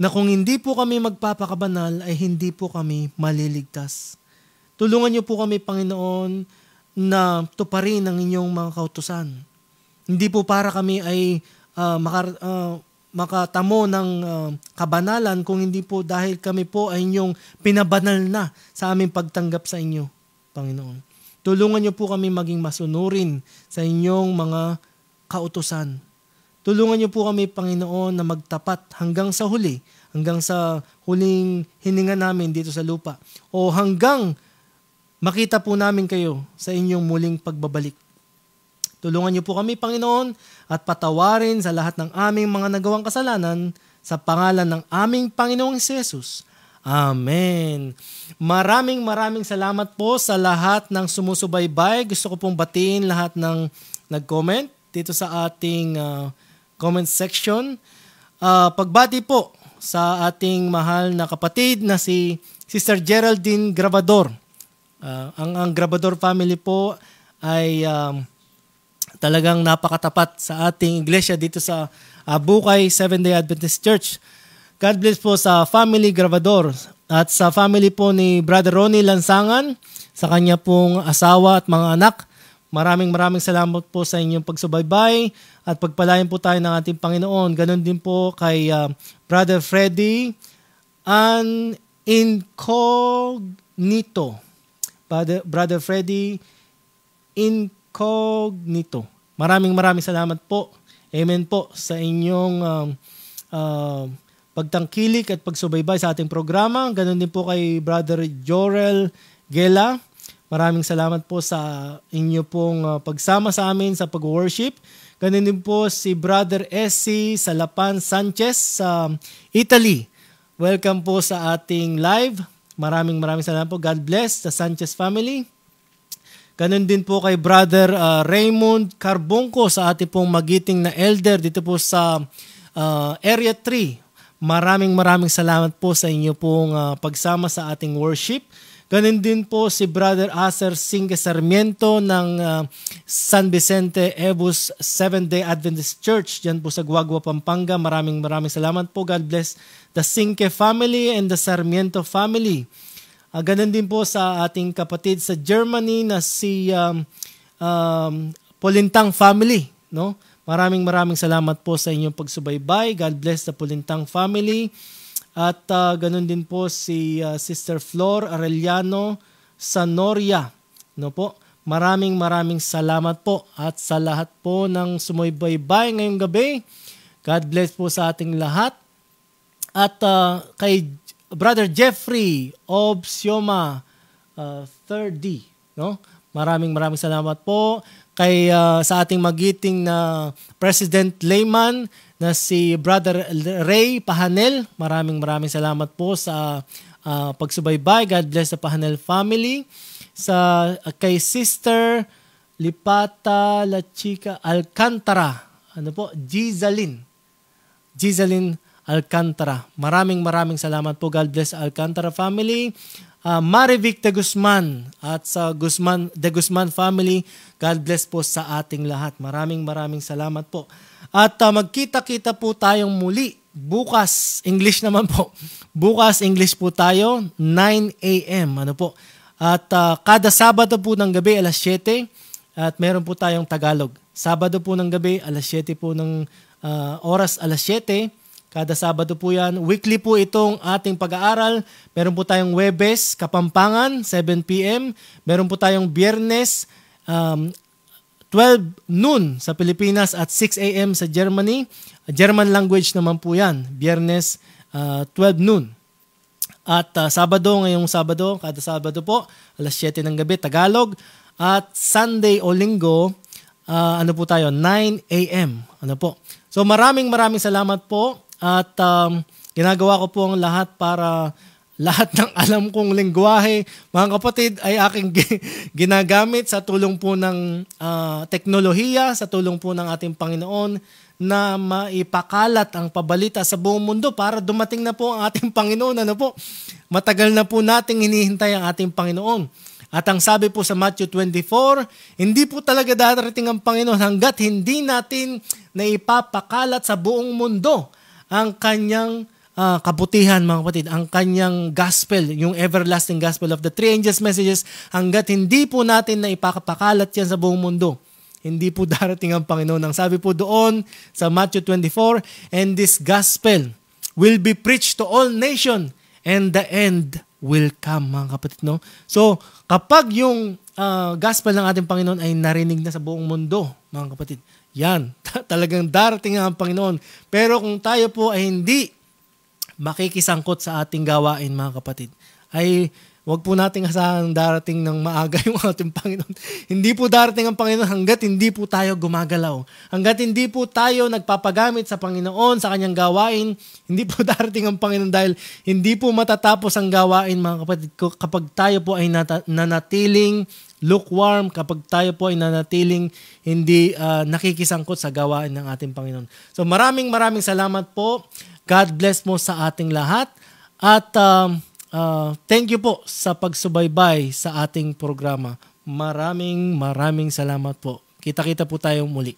na kung hindi po kami magpapakabanal ay hindi po kami maliligtas. Tulungan niyo po kami, Panginoon, na tuparin ang inyong mga kautusan. Hindi po para kami ay makatamo ng kabanalan, kung hindi po dahil kami po ay inyong pinabanal na sa aming pagtanggap sa inyo, Panginoon. Tulungan niyo po kami maging masunurin sa inyong mga kautusan. Tulungan niyo po kami, Panginoon, na magtapat hanggang sa huli, hanggang sa huling hininga namin dito sa lupa, o hanggang makita po namin kayo sa inyong muling pagbabalik. Tulungan niyo po kami, Panginoon, at patawarin sa lahat ng aming mga nagawang kasalanan sa pangalan ng aming Panginoong Jesus. Amen. Maraming salamat po sa lahat ng sumusubaybay. Gusto ko pong batiin lahat ng nag-comment dito sa ating comment section. Pagbati po sa ating mahal na kapatid na si Sister Geraldine Grabador. Ang Grabador family po ay talagang napakatapat sa ating iglesia dito sa Bukay Seventh-day Adventist Church. God bless po sa family Grabador at sa family po ni Brother Ronnie Lansangan, sa kanya pong asawa at mga anak. Maraming salamat po sa inyong pagsubaybay at pagpalain po tayo ng ating Panginoon. Ganon din po kay Brother Freddy and Incognito. Brother Freddy Incognito. Maraming salamat po. Amen po sa inyong pagtangkilik at pagsubaybay sa ating programa. Ganon din po kay Brother Jorel Gela. Maraming salamat po sa inyo pong pagsama sa amin sa pag-worship. Ganon din po si Brother S.C. Salapan Sanchez sa Italy. Welcome po sa ating live. Maraming salamat po. God bless the Sanchez family. Ganun din po kay Brother Raymond Carbonco sa ating pong magiting na elder dito po sa Area 3. Maraming salamat po sa inyo pong pagsama sa ating worship. Ganun din po si Brother Acer Singe Sarmiento ng San Vicente Ebus Seventh-day Adventist Church dyan po sa Guagua, Pampanga. Maraming salamat po. God bless the Singe family and the Sarmiento family. Ganun din po sa ating kapatid sa Germany na si Polintang family. No? Maraming salamat po sa inyong pagsubaybay. God bless the Polintang family. At ganun din po si Sister Flor Arellano Sanoria. No po? Maraming salamat po. At sa lahat po ng sumubaybay ngayong gabi, God bless po sa ating lahat. At kay Brother Jeffrey Obsioma 3D, no? Maraming salamat po kay sa ating magiting na President Layman na si Brother Ray Pahanel. Maraming salamat po sa pagsubaybay. God bless the Pahanel family. Kay Sister Lipata La Chica Alcantara. Ano po? Gizaline Alcantara. Maraming salamat po. God bless Alcantara family. Marivic de Guzman at sa de Guzman family. God bless po sa ating lahat. Maraming salamat po. At magkita-kita po tayong muli. Bukas, English naman po. Bukas, English po tayo, 9 a.m. Ano po? At kada Sabado po ng gabi, alas 7. At meron po tayong Tagalog. Sabado po ng gabi, alas 7 po ng oras, alas 7. Kada Sabado po yan. Weekly po itong ating pag-aaral. Meron po tayong Webes, Kapampangan, 7 p.m. Meron po tayong Biyernes, 12 noon sa Pilipinas at 6 a.m. sa Germany. German language naman po yan. Biyernes, 12 noon. At Sabado, ngayong Sabado, kada Sabado po, alas 7 ng gabi, Tagalog. At Sunday o Linggo, ano po tayo, 9 a.m. Ano po. So maraming salamat po. At ginagawa ko po ang lahat para lahat ng alam kong lengguwahe, mga kapatid, ay aking ginagamit sa tulong po ng teknolohiya, sa tulong po ng ating Panginoon na maipakalat ang pabalita sa buong mundo para dumating na po ang ating Panginoon. Ano po? Matagal na po nating hinihintay ang ating Panginoon. At ang sabi po sa Matthew 24, hindi po talaga darating ang Panginoon hanggat hindi natin naipapakalat sa buong mundo ang kanyang kabutihan, mga kapatid, ang kanyang gospel, yung everlasting gospel of the three angels' messages, hanggat hindi po natin na ipapakalat yan sa buong mundo, hindi po darating ang Panginoon. Ang sabi po doon sa Matthew 24, and this gospel will be preached to all nations, and the end will come, mga kapatid. No? So, kapag yung gospel ng ating Panginoon ay narinig na sa buong mundo, mga kapatid, yan, talagang darating ang Panginoon. Pero kung tayo po ay hindi makikisangkot sa ating gawain, mga kapatid, ay wag po nating asahan darating ng maaga yung ating Panginoon. Hindi po darating ang Panginoon hanggat hindi po tayo gumagalaw. Hanggat hindi po tayo nagpapagamit sa Panginoon, sa kanyang gawain, hindi po darating ang Panginoon dahil hindi po matatapos ang gawain, mga kapatid, kapag tayo po ay nanatiling lukewarm, kapag tayo po ay nanatiling hindi nakikisangkot sa gawain ng ating Panginoon. So maraming salamat po. God bless mo sa ating lahat. At thank you po sa pagsubaybay sa ating programa. Maraming salamat po. Kita-kita po tayo muli.